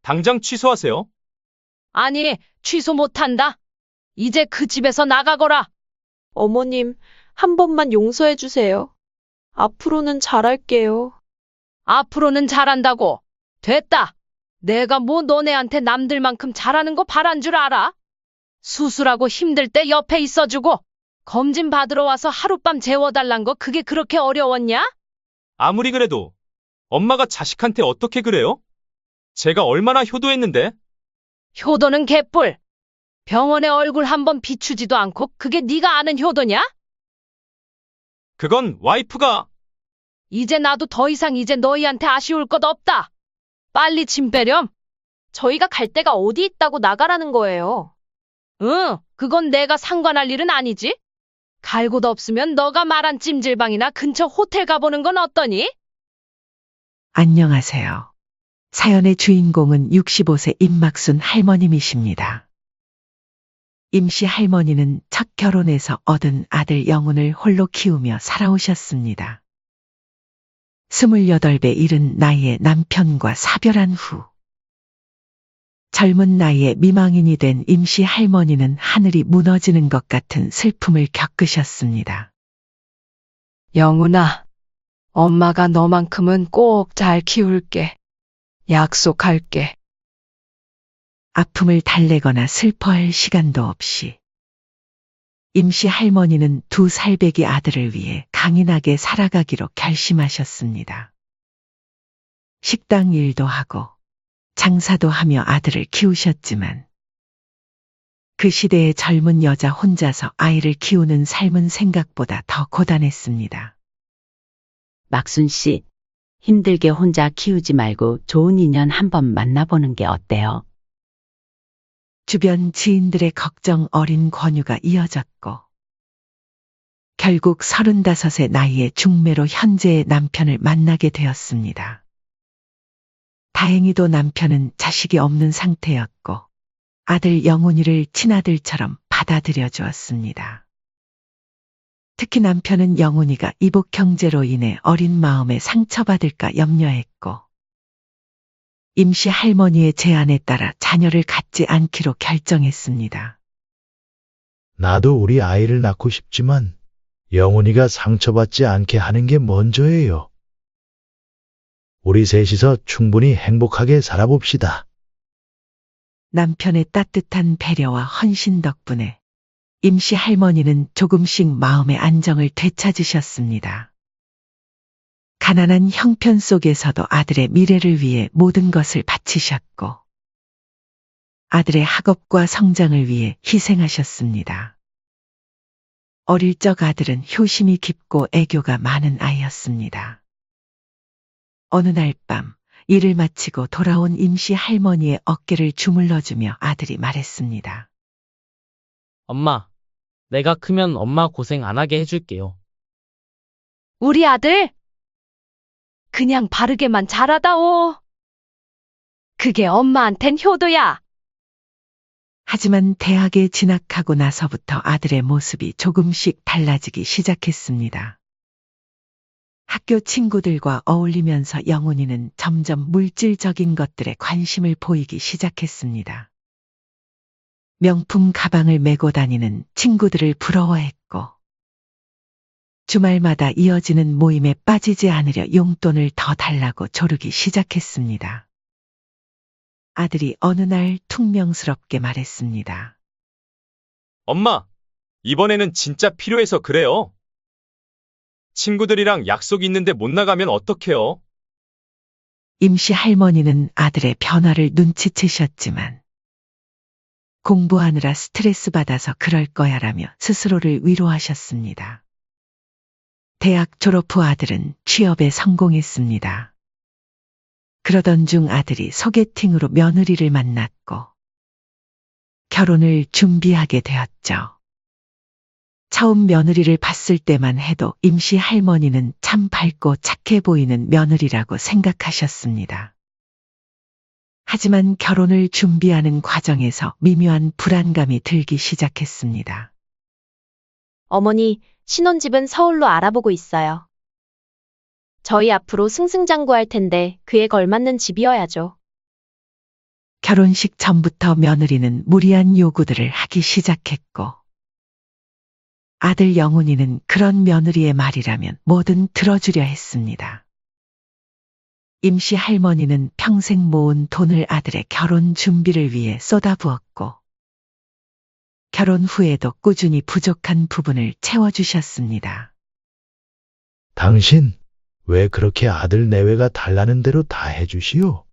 당장 취소하세요. 아니, 취소 못한다. 이제 그 집에서 나가거라. 어머님, 한 번만 용서해 주세요. 앞으로는 잘할게요. 앞으로는 잘한다고. 됐다. 내가 뭐 너네한테 남들만큼 잘하는 거 바란 줄 알아? 수술하고 힘들 때 옆에 있어주고 검진 받으러 와서 하룻밤 재워달란 거 그게 그렇게 어려웠냐? 아무리 그래도 엄마가 자식한테 어떻게 그래요? 제가 얼마나 효도했는데? 효도는 개뿔. 병원에 얼굴 한번 비추지도 않고 그게 네가 아는 효도냐? 그건 와이프가. 이제 나도 더 이상 이제 너희한테 아쉬울 것 없다. 빨리 짐 빼렴. 저희가 갈 데가 어디 있다고 나가라는 거예요. 응, 그건 내가 상관할 일은 아니지. 갈 곳 없으면 너가 말한 찜질방이나 근처 호텔 가보는 건 어떠니? 안녕하세요. 사연의 주인공은 65세 임막순 할머님이십니다. 임씨 할머니는 첫 결혼해서 얻은 아들 영훈을 홀로 키우며 살아오셨습니다. 28배 이른 나이에 남편과 사별한 후 젊은 나이에 미망인이 된 임씨 할머니는 하늘이 무너지는 것 같은 슬픔을 겪으셨습니다. 영훈아, 엄마가 너만큼은 꼭 잘 키울게. 약속할게. 아픔을 달래거나 슬퍼할 시간도 없이 임씨 할머니는 2살배기 아들을 위해 강인하게 살아가기로 결심하셨습니다. 식당 일도 하고 장사도 하며 아들을 키우셨지만 그 시대의 젊은 여자 혼자서 아이를 키우는 삶은 생각보다 더 고단했습니다. 막순 씨, 힘들게 혼자 키우지 말고 좋은 인연 한번 만나보는 게 어때요? 주변 지인들의 걱정 어린 권유가 이어졌고 결국 35의 나이에 중매로 현재의 남편을 만나게 되었습니다. 다행히도 남편은 자식이 없는 상태였고 아들 영훈이를 친아들처럼 받아들여 주었습니다. 특히 남편은 영훈이가 이복 형제로 인해 어린 마음에 상처받을까 염려했고 임씨 할머니의 제안에 따라 자녀를 갖지 않기로 결정했습니다. 나도 우리 아이를 낳고 싶지만 영훈이가 상처받지 않게 하는 게 먼저예요. 우리 셋이서 충분히 행복하게 살아봅시다. 남편의 따뜻한 배려와 헌신 덕분에 임씨 할머니는 조금씩 마음의 안정을 되찾으셨습니다. 가난한 형편 속에서도 아들의 미래를 위해 모든 것을 바치셨고 아들의 학업과 성장을 위해 희생하셨습니다. 어릴 적 아들은 효심이 깊고 애교가 많은 아이였습니다. 어느 날 밤 일을 마치고 돌아온 임씨 할머니의 어깨를 주물러주며 아들이 말했습니다. 엄마, 내가 크면 엄마 고생 안 하게 해줄게요. 우리 아들? 그냥 바르게만 자라다오. 그게 엄마한텐 효도야. 하지만 대학에 진학하고 나서부터 아들의 모습이 조금씩 달라지기 시작했습니다. 학교 친구들과 어울리면서 영훈이는 점점 물질적인 것들에 관심을 보이기 시작했습니다. 명품 가방을 메고 다니는 친구들을 부러워했고 주말마다 이어지는 모임에 빠지지 않으려 용돈을 더 달라고 조르기 시작했습니다. 아들이 어느 날 퉁명스럽게 말했습니다. 엄마, 이번에는 진짜 필요해서 그래요. 친구들이랑 약속 있는데 못 나가면 어떡해요? 임씨 할머니는 아들의 변화를 눈치채셨지만 공부하느라 스트레스 받아서 그럴 거야라며 스스로를 위로하셨습니다. 대학 졸업 후 아들은 취업에 성공했습니다. 그러던 중 아들이 소개팅으로 며느리를 만났고 결혼을 준비하게 되었죠. 처음 며느리를 봤을 때만 해도 임씨 할머니는 참 밝고 착해 보이는 며느리라고 생각하셨습니다. 하지만 결혼을 준비하는 과정에서 미묘한 불안감이 들기 시작했습니다. 어머니, 신혼집은 서울로 알아보고 있어요. 저희 앞으로 승승장구할 텐데 그에 걸맞는 집이어야죠. 결혼식 전부터 며느리는 무리한 요구들을 하기 시작했고 아들 영훈이는 그런 며느리의 말이라면 뭐든 들어주려 했습니다. 임씨 할머니는 평생 모은 돈을 아들의 결혼 준비를 위해 쏟아부었고 결혼 후에도 꾸준히 부족한 부분을 채워주셨습니다. 당신, 왜 그렇게 아들 내외가 달라는 대로 다 해주시오?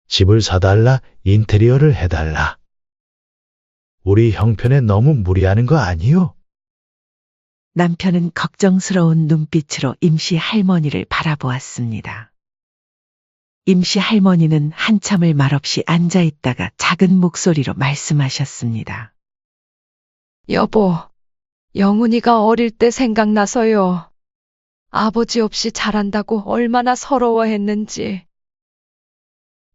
집을 사달라, 인테리어를 해달라. 우리 형편에 너무 무리하는 거 아니요? 남편은 걱정스러운 눈빛으로 임씨 할머니를 바라보았습니다. 임씨 할머니는 한참을 말없이 앉아 있다가 작은 목소리로 말씀하셨습니다. 여보, 영훈이가 어릴 때 생각나서요. 아버지 없이 자란다고 얼마나 서러워했는지.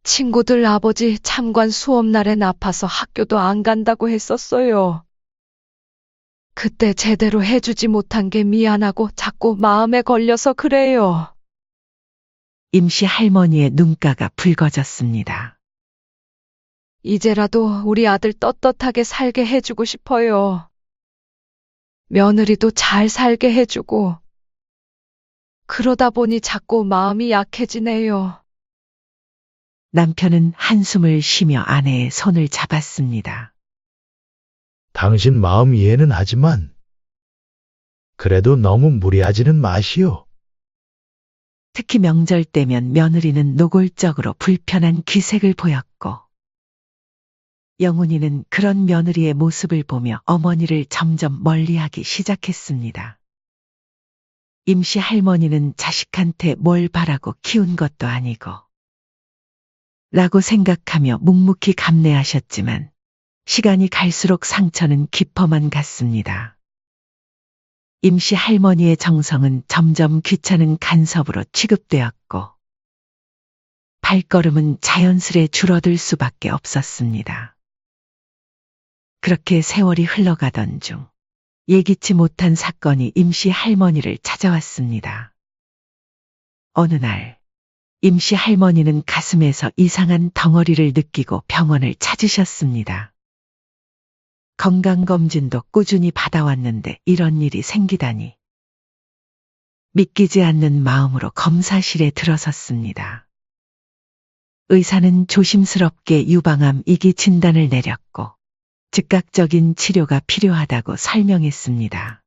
친구들 아버지 참관 수업 날엔 아파서 학교도 안 간다고 했었어요. 그때 제대로 해주지 못한 게 미안하고 자꾸 마음에 걸려서 그래요. 임씨 할머니의 눈가가 붉어졌습니다. 이제라도 우리 아들 떳떳하게 살게 해주고 싶어요. 며느리도 잘 살게 해주고. 그러다 보니 자꾸 마음이 약해지네요. 남편은 한숨을 쉬며 아내의 손을 잡았습니다. 당신 마음 이해는 하지만 그래도 너무 무리하지는 마시오. 특히 명절 때면 며느리는 노골적으로 불편한 기색을 보였고 영훈이는 그런 며느리의 모습을 보며 어머니를 점점 멀리하기 시작했습니다. 임씨 할머니는 자식한테 뭘 바라고 키운 것도 아니고 라고 생각하며 묵묵히 감내하셨지만 시간이 갈수록 상처는 깊어만 갔습니다. 임씨 할머니의 정성은 점점 귀찮은 간섭으로 취급되었고 발걸음은 자연스레 줄어들 수밖에 없었습니다. 그렇게 세월이 흘러가던 중 예기치 못한 사건이 임씨 할머니를 찾아왔습니다. 어느 날 임씨 할머니는 가슴에서 이상한 덩어리를 느끼고 병원을 찾으셨습니다. 건강검진도 꾸준히 받아왔는데 이런 일이 생기다니. 믿기지 않는 마음으로 검사실에 들어섰습니다. 의사는 조심스럽게 유방암 2기 진단을 내렸고 즉각적인 치료가 필요하다고 설명했습니다.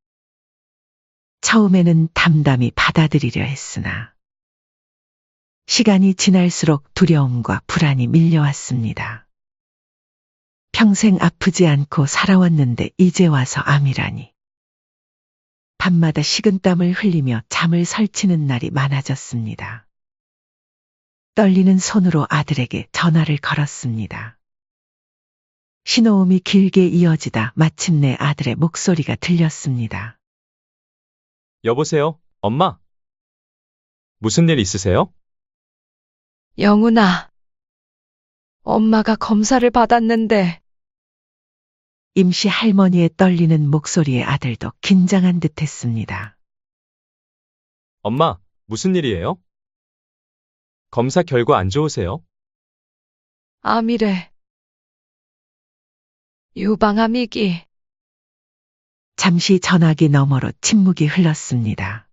처음에는 담담히 받아들이려 했으나 시간이 지날수록 두려움과 불안이 밀려왔습니다. 평생 아프지 않고 살아왔는데 이제 와서 암이라니. 밤마다 식은땀을 흘리며 잠을 설치는 날이 많아졌습니다. 떨리는 손으로 아들에게 전화를 걸었습니다. 신호음이 길게 이어지다 마침내 아들의 목소리가 들렸습니다. 여보세요, 엄마? 무슨 일 있으세요? 영훈아, 엄마가 검사를 받았는데 임씨 할머니의 떨리는 목소리에 아들도 긴장한 듯 했습니다. 엄마, 무슨 일이에요? 검사 결과 안 좋으세요? 암이래. 유방암 2기. 잠시 전화기 너머로 침묵이 흘렀습니다.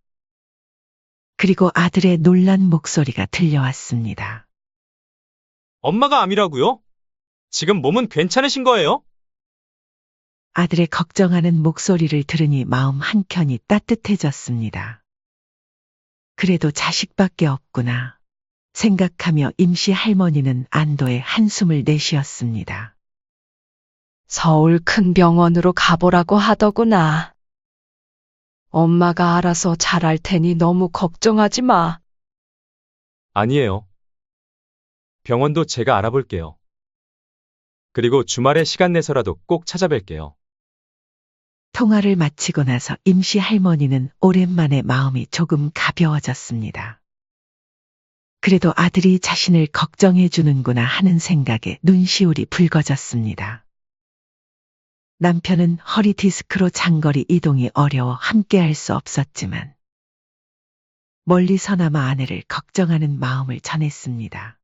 그리고 아들의 놀란 목소리가 들려왔습니다. 엄마가 암이라고요? 지금 몸은 괜찮으신 거예요? 아들의 걱정하는 목소리를 들으니 마음 한켠이 따뜻해졌습니다. 그래도 자식밖에 없구나 생각하며 임씨 할머니는 안도의 한숨을 내쉬었습니다. 서울 큰 병원으로 가보라고 하더구나. 엄마가 알아서 잘할 테니 너무 걱정하지 마. 아니에요. 병원도 제가 알아볼게요. 그리고 주말에 시간 내서라도 꼭 찾아뵐게요. 통화를 마치고 나서 임씨 할머니는 오랜만에 마음이 조금 가벼워졌습니다. 그래도 아들이 자신을 걱정해 주는구나 하는 생각에 눈시울이 붉어졌습니다. 남편은 허리 디스크로 장거리 이동이 어려워 함께할 수 없었지만 멀리서나마 아내를 걱정하는 마음을 전했습니다.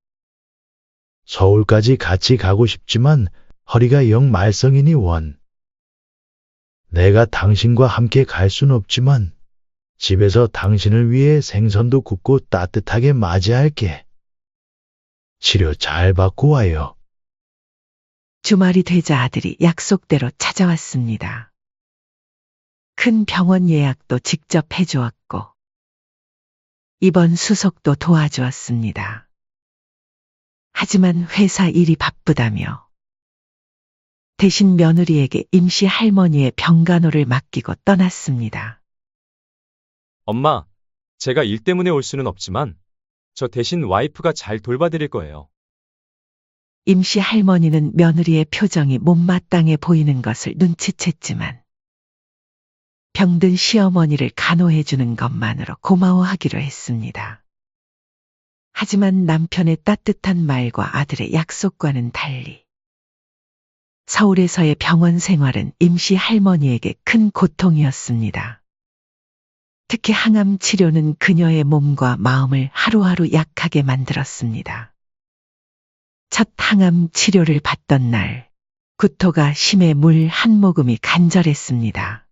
서울까지 같이 가고 싶지만 허리가 영 말썽이니 원. 내가 당신과 함께 갈 순 없지만 집에서 당신을 위해 생선도 굽고 따뜻하게 맞이할게. 치료 잘 받고 와요. 주말이 되자 아들이 약속대로 찾아왔습니다. 큰 병원 예약도 직접 해주었고 입원 수속도 도와주었습니다. 하지만 회사 일이 바쁘다며 대신 며느리에게 임시 할머니의 병간호를 맡기고 떠났습니다. 엄마, 제가 일 때문에 올 수는 없지만 저 대신 와이프가 잘 돌봐드릴 거예요. 임시 할머니는 며느리의 표정이 못마땅해 보이는 것을 눈치챘지만 병든 시어머니를 간호해주는 것만으로 고마워하기로 했습니다. 하지만 남편의 따뜻한 말과 아들의 약속과는 달리 서울에서의 병원 생활은 임시 할머니에게 큰 고통이었습니다. 특히 항암 치료는 그녀의 몸과 마음을 하루하루 약하게 만들었습니다. 첫 항암 치료를 받던 날, 구토가 심해 물 한 모금이 간절했습니다.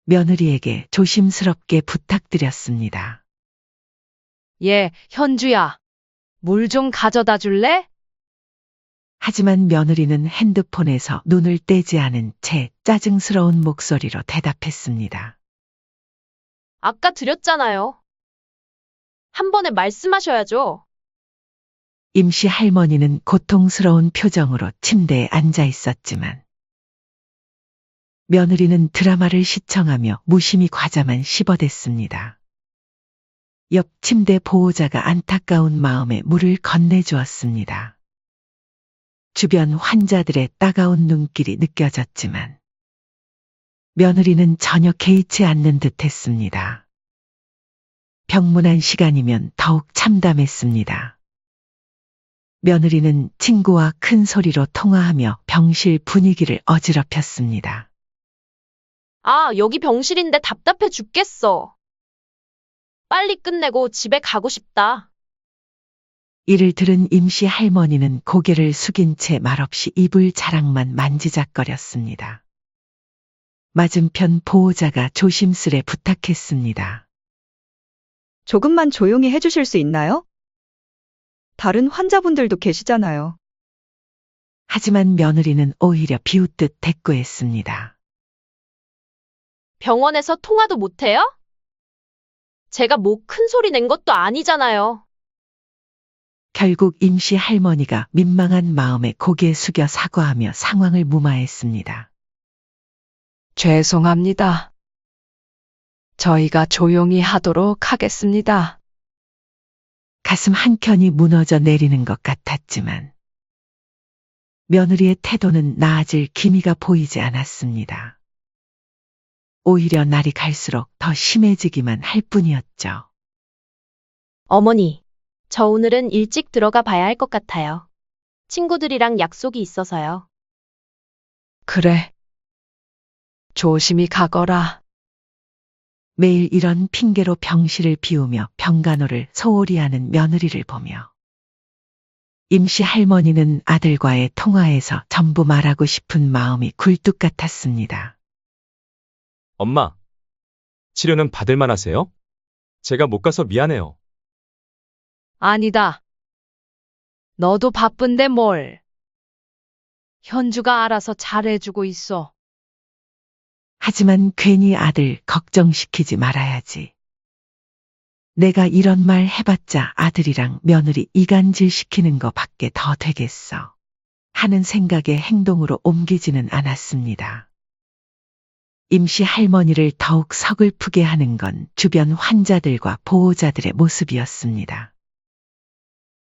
며느리에게 조심스럽게 부탁드렸습니다. 예, 현주야. 물 좀 가져다 줄래? 하지만 며느리는 핸드폰에서 눈을 떼지 않은 채 짜증스러운 목소리로 대답했습니다. 아까 드렸잖아요. 한 번에 말씀하셔야죠. 임시 할머니는 고통스러운 표정으로 침대에 앉아 있었지만 며느리는 드라마를 시청하며 무심히 과자만 씹어댔습니다. 옆 침대 보호자가 안타까운 마음에 물을 건네주었습니다. 주변 환자들의 따가운 눈길이 느껴졌지만 며느리는 전혀 개의치 않는 듯 했습니다. 병문안 시간이면 더욱 참담했습니다. 며느리는 친구와 큰 소리로 통화하며 병실 분위기를 어지럽혔습니다. 아, 여기 병실인데 답답해 죽겠어. 빨리 끝내고 집에 가고 싶다. 이를 들은 임시 할머니는 고개를 숙인 채 말없이 이불 자락만 만지작거렸습니다. 맞은편 보호자가 조심스레 부탁했습니다. 조금만 조용히 해주실 수 있나요? 다른 환자분들도 계시잖아요. 하지만 며느리는 오히려 비웃듯 대꾸했습니다. 병원에서 통화도 못해요? 제가 뭐 큰 소리 낸 것도 아니잖아요. 결국 임시 할머니가 민망한 마음에 고개 숙여 사과하며 상황을 무마했습니다. 죄송합니다. 저희가 조용히 하도록 하겠습니다. 가슴 한켠이 무너져 내리는 것 같았지만 며느리의 태도는 나아질 기미가 보이지 않았습니다. 오히려 날이 갈수록 더 심해지기만 할 뿐이었죠. 어머니, 저 오늘은 일찍 들어가 봐야 할 것 같아요. 친구들이랑 약속이 있어서요. 그래. 조심히 가거라. 매일 이런 핑계로 병실을 비우며 병간호를 소홀히 하는 며느리를 보며 임시 할머니는 아들과의 통화에서 전부 말하고 싶은 마음이 굴뚝 같았습니다. 엄마, 치료는 받을만 하세요? 제가 못 가서 미안해요. 아니다. 너도 바쁜데 뭘. 현주가 알아서 잘해주고 있어. 하지만 괜히 아들 걱정시키지 말아야지. 내가 이런 말 해봤자 아들이랑 며느리 이간질 시키는 거 밖에 더 되겠어. 하는 생각에 행동으로 옮기지는 않았습니다. 임시 할머니를 더욱 서글프게 하는 건 주변 환자들과 보호자들의 모습이었습니다.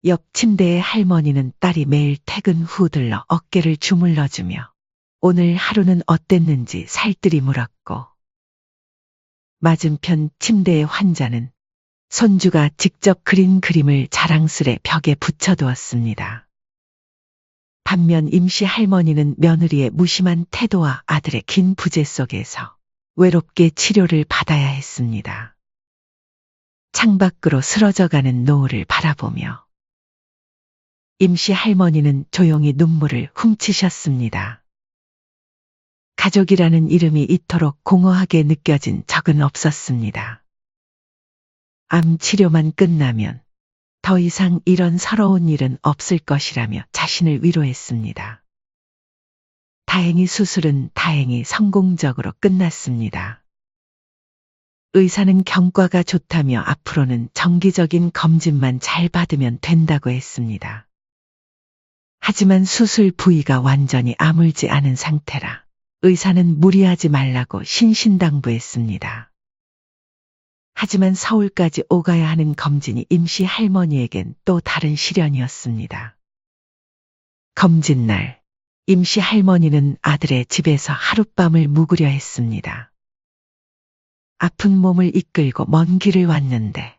옆 침대의 할머니는 딸이 매일 퇴근 후 들러 어깨를 주물러주며 오늘 하루는 어땠는지 살뜰히 물었고, 맞은편 침대의 환자는 손주가 직접 그린 그림을 자랑스레 벽에 붙여두었습니다. 반면 임시 할머니는 며느리의 무심한 태도와 아들의 긴 부재 속에서 외롭게 치료를 받아야 했습니다. 창밖으로 쓰러져가는 노을을 바라보며 임시 할머니는 조용히 눈물을 훔치셨습니다. 가족이라는 이름이 이토록 공허하게 느껴진 적은 없었습니다. 암 치료만 끝나면 더 이상 이런 서러운 일은 없을 것이라며 자신을 위로했습니다. 다행히 수술은 성공적으로 끝났습니다. 의사는 경과가 좋다며 앞으로는 정기적인 검진만 잘 받으면 된다고 했습니다. 하지만 수술 부위가 완전히 아물지 않은 상태라 의사는 무리하지 말라고 신신당부했습니다. 하지만 서울까지 오가야 하는 검진이 임시 할머니에겐 또 다른 시련이었습니다. 검진날, 임시 할머니는 아들의 집에서 하룻밤을 묵으려 했습니다. 아픈 몸을 이끌고 먼 길을 왔는데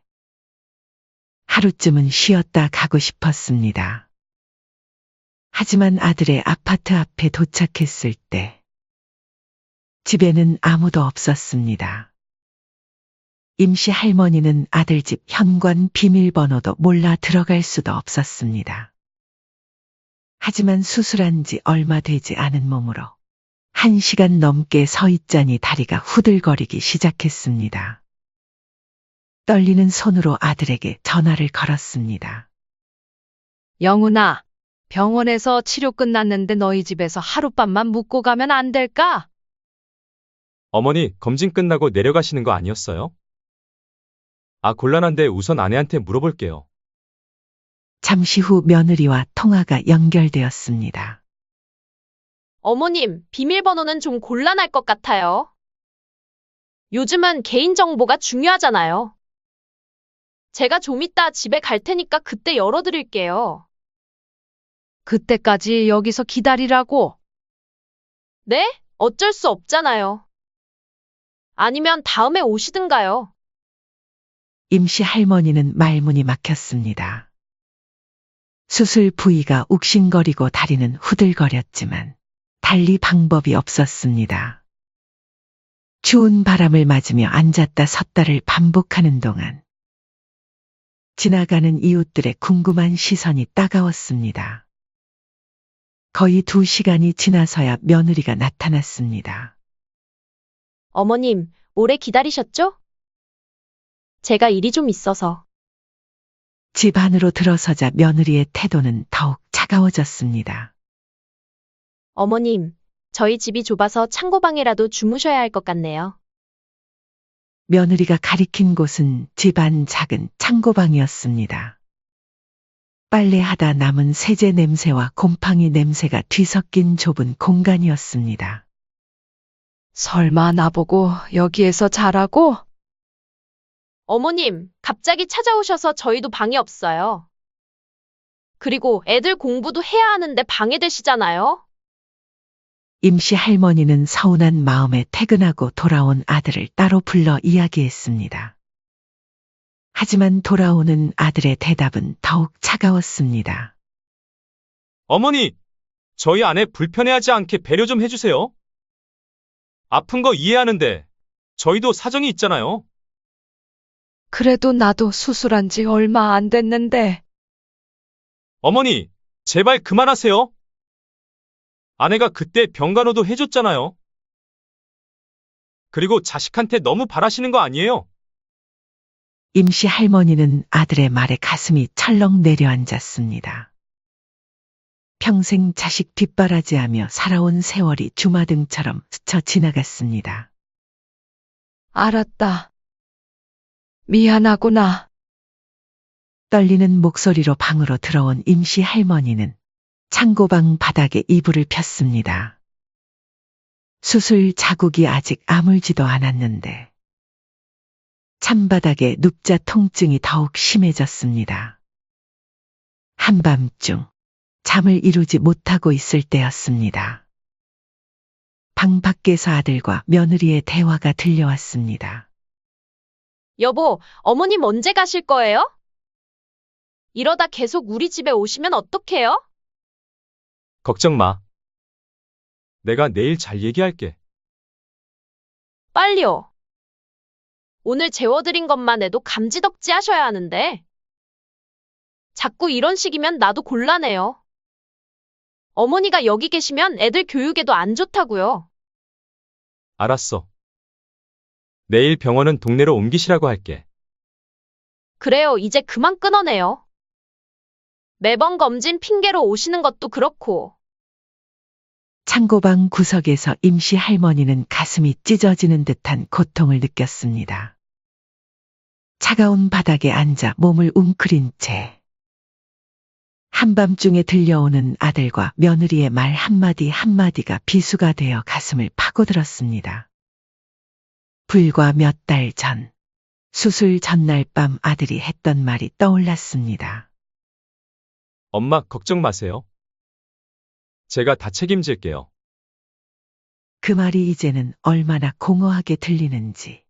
하루쯤은 쉬었다 가고 싶었습니다. 하지만 아들의 아파트 앞에 도착했을 때 집에는 아무도 없었습니다. 임시 할머니는 아들 집 현관 비밀번호도 몰라 들어갈 수도 없었습니다. 하지만 수술한 지 얼마 되지 않은 몸으로 1시간 넘게 서 있자니 다리가 후들거리기 시작했습니다. 떨리는 손으로 아들에게 전화를 걸었습니다. 영훈아, 병원에서 치료 끝났는데 너희 집에서 하룻밤만 묵고 가면 안 될까? 어머니, 검진 끝나고 내려가시는 거 아니었어요? 곤란한데 우선 아내한테 물어볼게요. 잠시 후 며느리와 통화가 연결되었습니다. 어머님, 비밀번호는 좀 곤란할 것 같아요. 요즘은 개인정보가 중요하잖아요. 제가 좀 이따 집에 갈 테니까 그때 열어드릴게요. 그때까지 여기서 기다리라고. 네? 어쩔 수 없잖아요. 아니면 다음에 오시든가요. 임시 할머니는 말문이 막혔습니다. 수술 부위가 욱신거리고 다리는 후들거렸지만 달리 방법이 없었습니다. 추운 바람을 맞으며 앉았다 섰다를 반복하는 동안 지나가는 이웃들의 궁금한 시선이 따가웠습니다. 거의 2시간이 지나서야 며느리가 나타났습니다. 어머님, 오래 기다리셨죠? 제가 일이 좀 있어서. 집 안으로 들어서자 며느리의 태도는 더욱 차가워졌습니다. 어머님, 저희 집이 좁아서 창고방에라도 주무셔야 할 것 같네요. 며느리가 가리킨 곳은 집 안 작은 창고방이었습니다. 빨래하다 남은 세제 냄새와 곰팡이 냄새가 뒤섞인 좁은 공간이었습니다. 설마 나보고 여기에서 자라고? 어머님, 갑자기 찾아오셔서 저희도 방이 없어요. 그리고 애들 공부도 해야 하는데 방해되시잖아요. 임시 할머니는 서운한 마음에 퇴근하고 돌아온 아들을 따로 불러 이야기했습니다. 하지만 돌아오는 아들의 대답은 더욱 차가웠습니다. 어머니, 저희 아내 불편해하지 않게 배려 좀 해주세요. 아픈 거 이해하는데 저희도 사정이 있잖아요. 그래도 나도 수술한 지 얼마 안 됐는데. 어머니, 제발 그만하세요. 아내가 그때 병간호도 해줬잖아요. 그리고 자식한테 너무 바라시는 거 아니에요? 임시 할머니는 아들의 말에 가슴이 철렁 내려앉았습니다. 평생 자식 뒷바라지하며 살아온 세월이 주마등처럼 스쳐 지나갔습니다. 알았다. 미안하구나. 떨리는 목소리로 방으로 들어온 임시 할머니는 창고방 바닥에 이불을 폈습니다. 수술 자국이 아직 아물지도 않았는데 찬바닥에 눕자 통증이 더욱 심해졌습니다. 한밤중 잠을 이루지 못하고 있을 때였습니다. 방 밖에서 아들과 며느리의 대화가 들려왔습니다. 여보, 어머님 언제 가실 거예요? 이러다 계속 우리 집에 오시면 어떡해요? 걱정 마. 내가 내일 잘 얘기할게. 빨리요. 오늘 재워드린 것만 해도 감지덕지 하셔야 하는데. 자꾸 이런 식이면 나도 곤란해요. 어머니가 여기 계시면 애들 교육에도 안 좋다고요. 알았어. 내일 병원은 동네로 옮기시라고 할게. 그래요, 이제 그만 끊어내요. 매번 검진 핑계로 오시는 것도 그렇고. 창고방 구석에서 임시 할머니는 가슴이 찢어지는 듯한 고통을 느꼈습니다. 차가운 바닥에 앉아 몸을 웅크린 채 한밤중에 들려오는 아들과 며느리의 말 한마디 한마디가 비수가 되어 가슴을 파고들었습니다. 불과 몇 달 전, 수술 전날 밤 아들이 했던 말이 떠올랐습니다. 엄마 걱정 마세요. 제가 다 책임질게요. 그 말이 이제는 얼마나 공허하게 들리는지.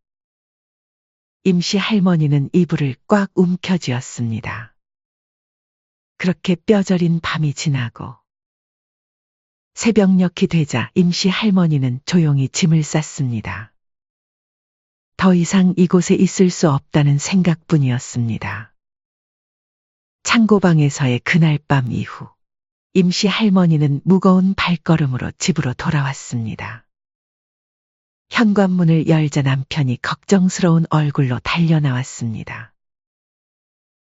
임시 할머니는 이불을 꽉 움켜쥐었습니다. 그렇게 뼈저린 밤이 지나고 새벽녘이 되자 임시 할머니는 조용히 짐을 쌌습니다. 더 이상 이곳에 있을 수 없다는 생각뿐이었습니다. 창고방에서의 그날 밤 이후 임시 할머니는 무거운 발걸음으로 집으로 돌아왔습니다. 현관문을 열자 남편이 걱정스러운 얼굴로 달려나왔습니다.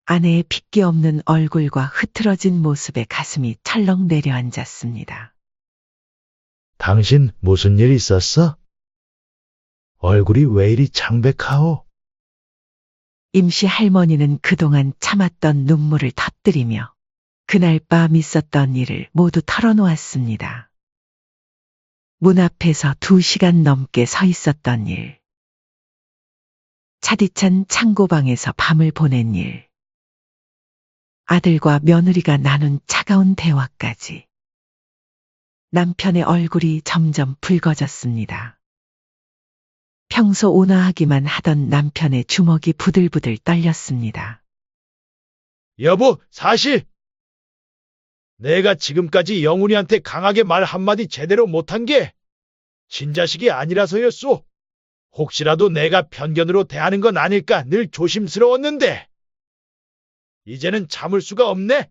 아내의 핏기 없는 얼굴과 흐트러진 모습에 가슴이 철렁 내려앉았습니다. 당신 무슨 일 있었어? 얼굴이 왜 이리 창백하오? 임시 할머니는 그동안 참았던 눈물을 터뜨리며 그날 밤 있었던 일을 모두 털어놓았습니다. 문 앞에서 2시간 넘게 서 있었던 일, 차디찬 창고방에서 밤을 보낸 일, 아들과 며느리가 나눈 차가운 대화까지. 남편의 얼굴이 점점 붉어졌습니다. 평소 온화하기만 하던 남편의 주먹이 부들부들 떨렸습니다. 여보, 사실 내가 지금까지 영훈이한테 강하게 말 한마디 제대로 못한 게 친자식이 아니라서였소. 혹시라도 내가 편견으로 대하는 건 아닐까 늘 조심스러웠는데 이제는 참을 수가 없네.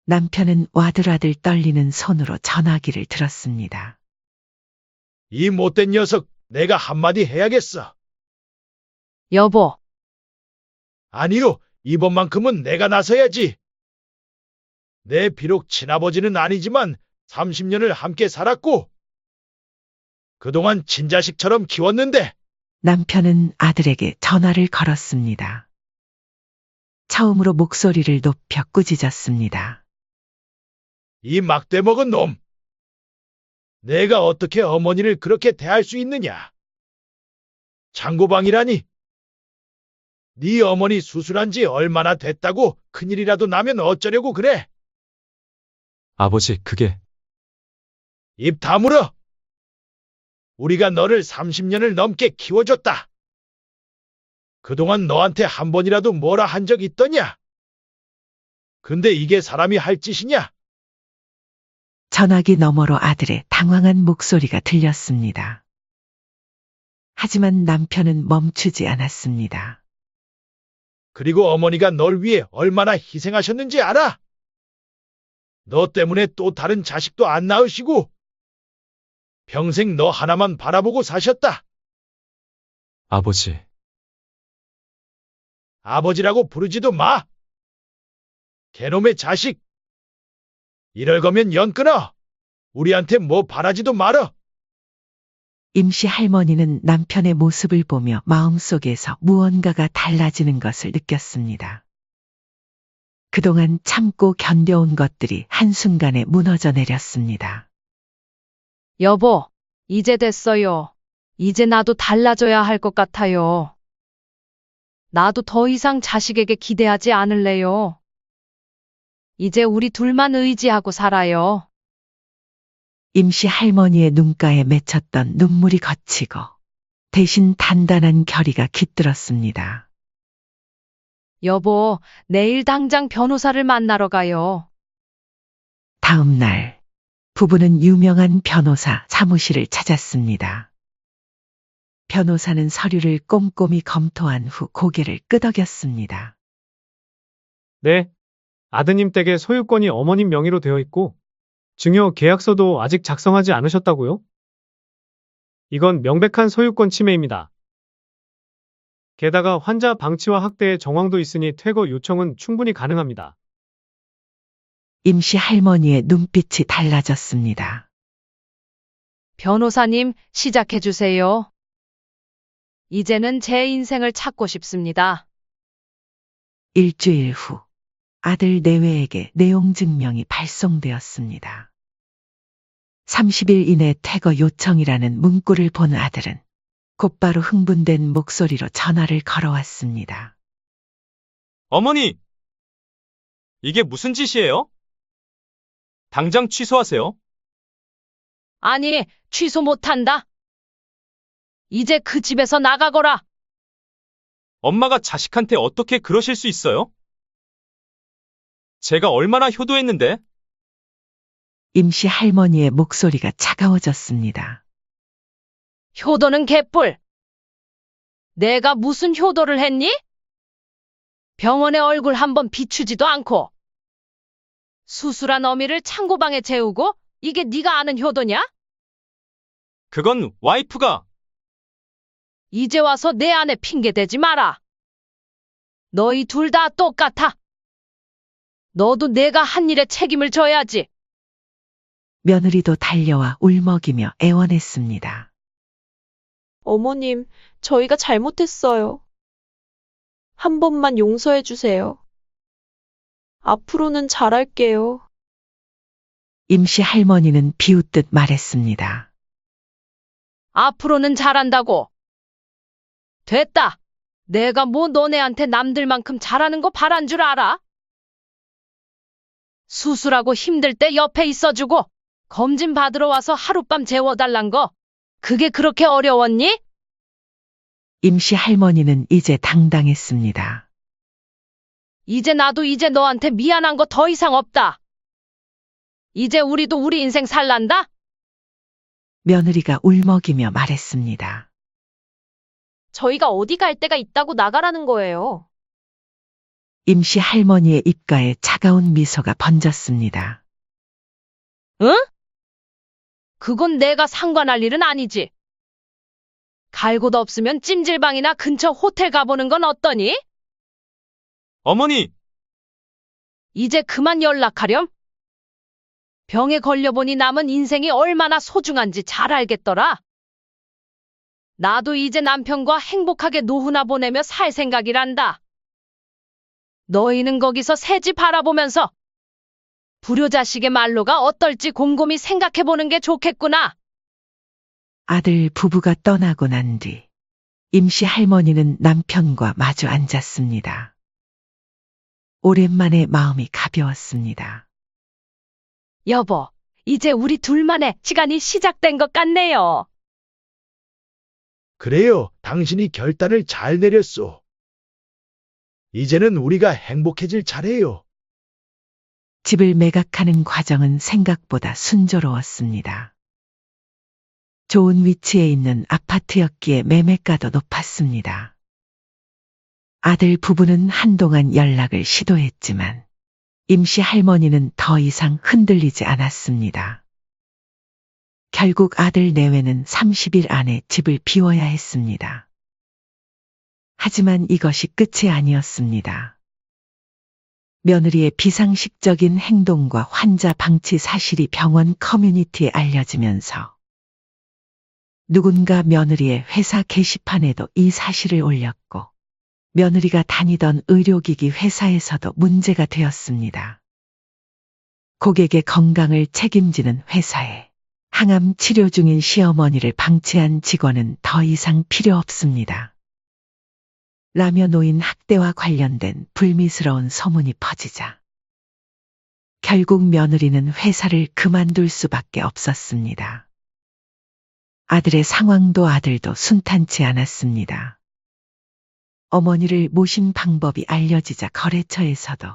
남편은 와들와들 떨리는 손으로 전화기를 들었습니다. 이 못된 녀석 내가 한마디 해야겠어. 여보, 아니요, 이번만큼은 내가 나서야지. 내 비록 친아버지는 아니지만 30년을 함께 살았고 그동안 친자식처럼 키웠는데 남편은 아들에게 전화를 걸었습니다. 처음으로 목소리를 높여 꾸짖었습니다. 이 막대 먹은 놈. 내가 어떻게 어머니를 그렇게 대할 수 있느냐. 창고방이라니. 네 어머니 수술한 지 얼마나 됐다고 큰일이라도 나면 어쩌려고 그래. 아버지, 그게 입 다물어. 우리가 너를 30년을 넘게 키워줬다. 그동안 너한테 한 번이라도 뭐라 한 적 있더냐? 근데 이게 사람이 할 짓이냐? 전화기 너머로 아들의 당황한 목소리가 들렸습니다. 하지만 남편은 멈추지 않았습니다. 그리고 어머니가 널 위해 얼마나 희생하셨는지 알아? 너 때문에 또 다른 자식도 안 낳으시고 평생 너 하나만 바라보고 사셨다. 아버지. 아버지라고 부르지도 마. 개놈의 자식. 이럴 거면 연 끊어. 우리한테 뭐 바라지도 말어. 임시 할머니는 남편의 모습을 보며 마음속에서 무언가가 달라지는 것을 느꼈습니다. 그동안 참고 견뎌온 것들이 한순간에 무너져 내렸습니다. 여보, 이제 됐어요. 이제 나도 달라져야 할 것 같아요. 나도 더 이상 자식에게 기대하지 않을래요. 이제 우리 둘만 의지하고 살아요. 임시 할머니의 눈가에 맺혔던 눈물이 거치고 대신 단단한 결의가 깃들었습니다. 여보, 내일 당장 변호사를 만나러 가요. 다음 날 부부는 유명한 변호사 사무실을 찾았습니다. 변호사는 서류를 꼼꼼히 검토한 후 고개를 끄덕였습니다. 네. 아드님 댁의 소유권이 어머님 명의로 되어 있고, 증여 계약서도 아직 작성하지 않으셨다고요? 이건 명백한 소유권 침해입니다. 게다가 환자 방치와 학대의 정황도 있으니 퇴거 요청은 충분히 가능합니다. 임시 할머니의 눈빛이 달라졌습니다. 변호사님, 시작해 주세요. 이제는 제 인생을 찾고 싶습니다. 일주일 후 아들 내외에게 내용 증명이 발송되었습니다. 30일 이내 퇴거 요청이라는 문구를 본 아들은 곧바로 흥분된 목소리로 전화를 걸어왔습니다. 어머니! 이게 무슨 짓이에요? 당장 취소하세요. 아니, 취소 못한다. 이제 그 집에서 나가거라. 엄마가 자식한테 어떻게 그러실 수 있어요? 제가 얼마나 효도했는데? 임시 할머니의 목소리가 차가워졌습니다. 효도는 개뿔. 내가 무슨 효도를 했니? 병원에 얼굴 한번 비추지도 않고 수술한 어미를 창고방에 재우고 이게 네가 아는 효도냐? 그건 와이프가. 이제 와서 내 아내 핑계 대지 마라. 너희 둘 다 똑같아. 너도 내가 한 일에 책임을 져야지. 며느리도 달려와 울먹이며 애원했습니다. 어머님, 저희가 잘못했어요. 한 번만 용서해 주세요. 앞으로는 잘할게요. 임시 할머니는 비웃듯 말했습니다. 앞으로는 잘한다고. 됐다. 내가 뭐 너네한테 남들만큼 잘하는 거 바란 줄 알아? 수술하고 힘들 때 옆에 있어주고 검진 받으러 와서 하룻밤 재워달란 거 그게 그렇게 어려웠니? 임시 할머니는 이제 당당했습니다. 이제 나도 이제 너한테 미안한 거 더 이상 없다. 이제 우리도 우리 인생 살란다? 며느리가 울먹이며 말했습니다. 저희가 어디 갈 데가 있다고 나가라는 거예요. 임시 할머니의 입가에 차가운 미소가 번졌습니다. 응? 그건 내가 상관할 일은 아니지. 갈 곳 없으면 찜질방이나 근처 호텔 가보는 건 어떠니? 어머니! 이제 그만 연락하렴. 병에 걸려보니 남은 인생이 얼마나 소중한지 잘 알겠더라. 나도 이제 남편과 행복하게 노후나 보내며 살 생각이란다. 너희는 거기서 새집 바라보면서 불효자식의 말로가 어떨지 곰곰이 생각해보는 게 좋겠구나. 아들 부부가 떠나고 난 뒤 임시 할머니는 남편과 마주 앉았습니다. 오랜만에 마음이 가벼웠습니다. 여보, 이제 우리 둘만의 시간이 시작된 것 같네요. 그래요. 당신이 결단을 잘 내렸소. 이제는 우리가 행복해질 차례요. 집을 매각하는 과정은 생각보다 순조로웠습니다. 좋은 위치에 있는 아파트였기에 매매가도 높았습니다. 아들 부부는 한동안 연락을 시도했지만 임시 할머니는 더 이상 흔들리지 않았습니다. 결국 아들 내외는 30일 안에 집을 비워야 했습니다. 하지만 이것이 끝이 아니었습니다. 며느리의 비상식적인 행동과 환자 방치 사실이 병원 커뮤니티에 알려지면서 누군가 며느리의 회사 게시판에도 이 사실을 올렸고 며느리가 다니던 의료기기 회사에서도 문제가 되었습니다. 고객의 건강을 책임지는 회사에 항암 치료 중인 시어머니를 방치한 직원은 더 이상 필요 없습니다. 라며 노인 학대와 관련된 불미스러운 소문이 퍼지자 결국 며느리는 회사를 그만둘 수밖에 없었습니다. 아들의 상황도 아들도 순탄치 않았습니다. 어머니를 모신 방법이 알려지자 거래처에서도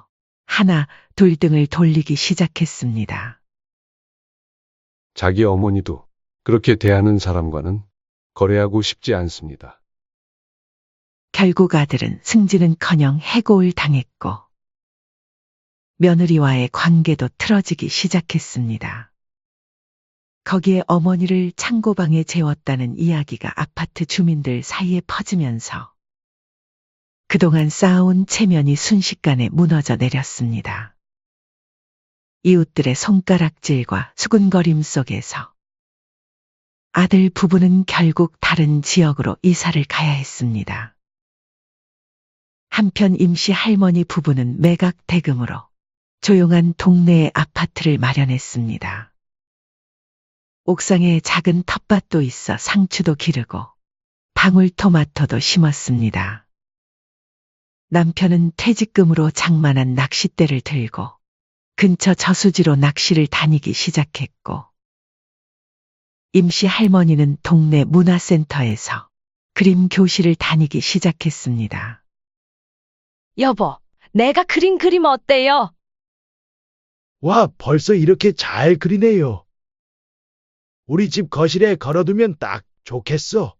하나, 둘 등을 돌리기 시작했습니다. 자기 어머니도 그렇게 대하는 사람과는 거래하고 싶지 않습니다. 결국 아들은 승진은커녕 해고를 당했고 며느리와의 관계도 틀어지기 시작했습니다. 거기에 어머니를 창고방에 재웠다는 이야기가 아파트 주민들 사이에 퍼지면서 그동안 쌓아온 체면이 순식간에 무너져 내렸습니다. 이웃들의 손가락질과 수군거림 속에서 아들 부부는 결국 다른 지역으로 이사를 가야 했습니다. 한편 임씨 할머니 부부는 매각 대금으로 조용한 동네에 아파트를 마련했습니다. 옥상에 작은 텃밭도 있어 상추도 기르고 방울토마토도 심었습니다. 남편은 퇴직금으로 장만한 낚싯대를 들고 근처 저수지로 낚시를 다니기 시작했고 임씨 할머니는 동네 문화센터에서 그림 교실을 다니기 시작했습니다. 여보, 내가 그린 그림 어때요? 와, 벌써 이렇게 잘 그리네요. 우리 집 거실에 걸어두면 딱 좋겠어.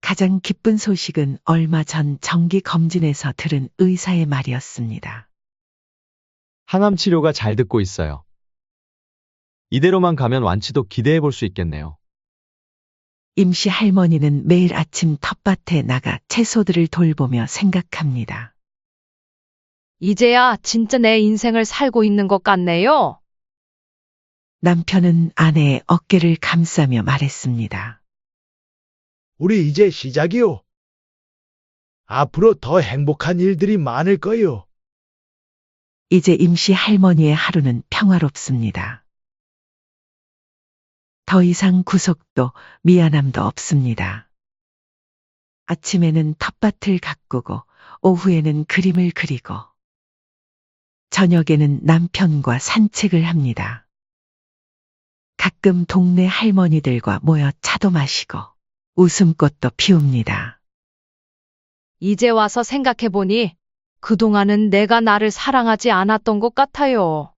가장 기쁜 소식은 얼마 전 정기 검진에서 들은 의사의 말이었습니다. 항암 치료가 잘 듣고 있어요. 이대로만 가면 완치도 기대해 볼 수 있겠네요. 임씨 할머니는 매일 아침 텃밭에 나가 채소들을 돌보며 생각합니다. 이제야 진짜 내 인생을 살고 있는 것 같네요. 남편은 아내의 어깨를 감싸며 말했습니다. 우리 이제 시작이요. 앞으로 더 행복한 일들이 많을 거요. 이제 임씨 할머니의 하루는 평화롭습니다. 더 이상 구속도 미안함도 없습니다. 아침에는 텃밭을 가꾸고 오후에는 그림을 그리고 저녁에는 남편과 산책을 합니다. 가끔 동네 할머니들과 모여 차도 마시고 웃음꽃도 피웁니다. 이제 와서 생각해보니 그동안은 내가 나를 사랑하지 않았던 것 같아요.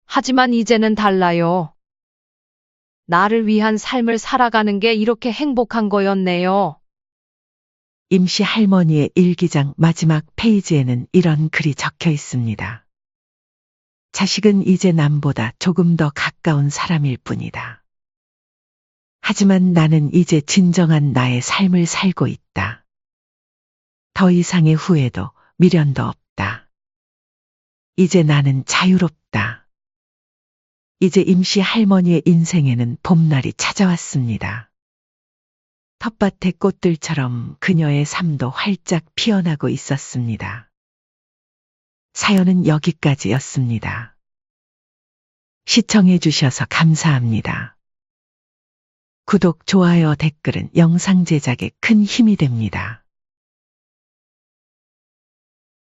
하지만 이제는 달라요. 나를 위한 삶을 살아가는 게 이렇게 행복한 거였네요. 임씨 할머니의 일기장 마지막 페이지에는 이런 글이 적혀 있습니다. 자식은 이제 남보다 조금 더 가까운 사람일 뿐이다. 하지만 나는 이제 진정한 나의 삶을 살고 있다. 더 이상의 후회도 미련도 없다. 이제 나는 자유롭다. 이제 임씨 할머니의 인생에는 봄날이 찾아왔습니다. 텃밭의 꽃들처럼 그녀의 삶도 활짝 피어나고 있었습니다. 사연은 여기까지였습니다. 시청해 주셔서 감사합니다. 구독, 좋아요, 댓글은 영상 제작에 큰 힘이 됩니다.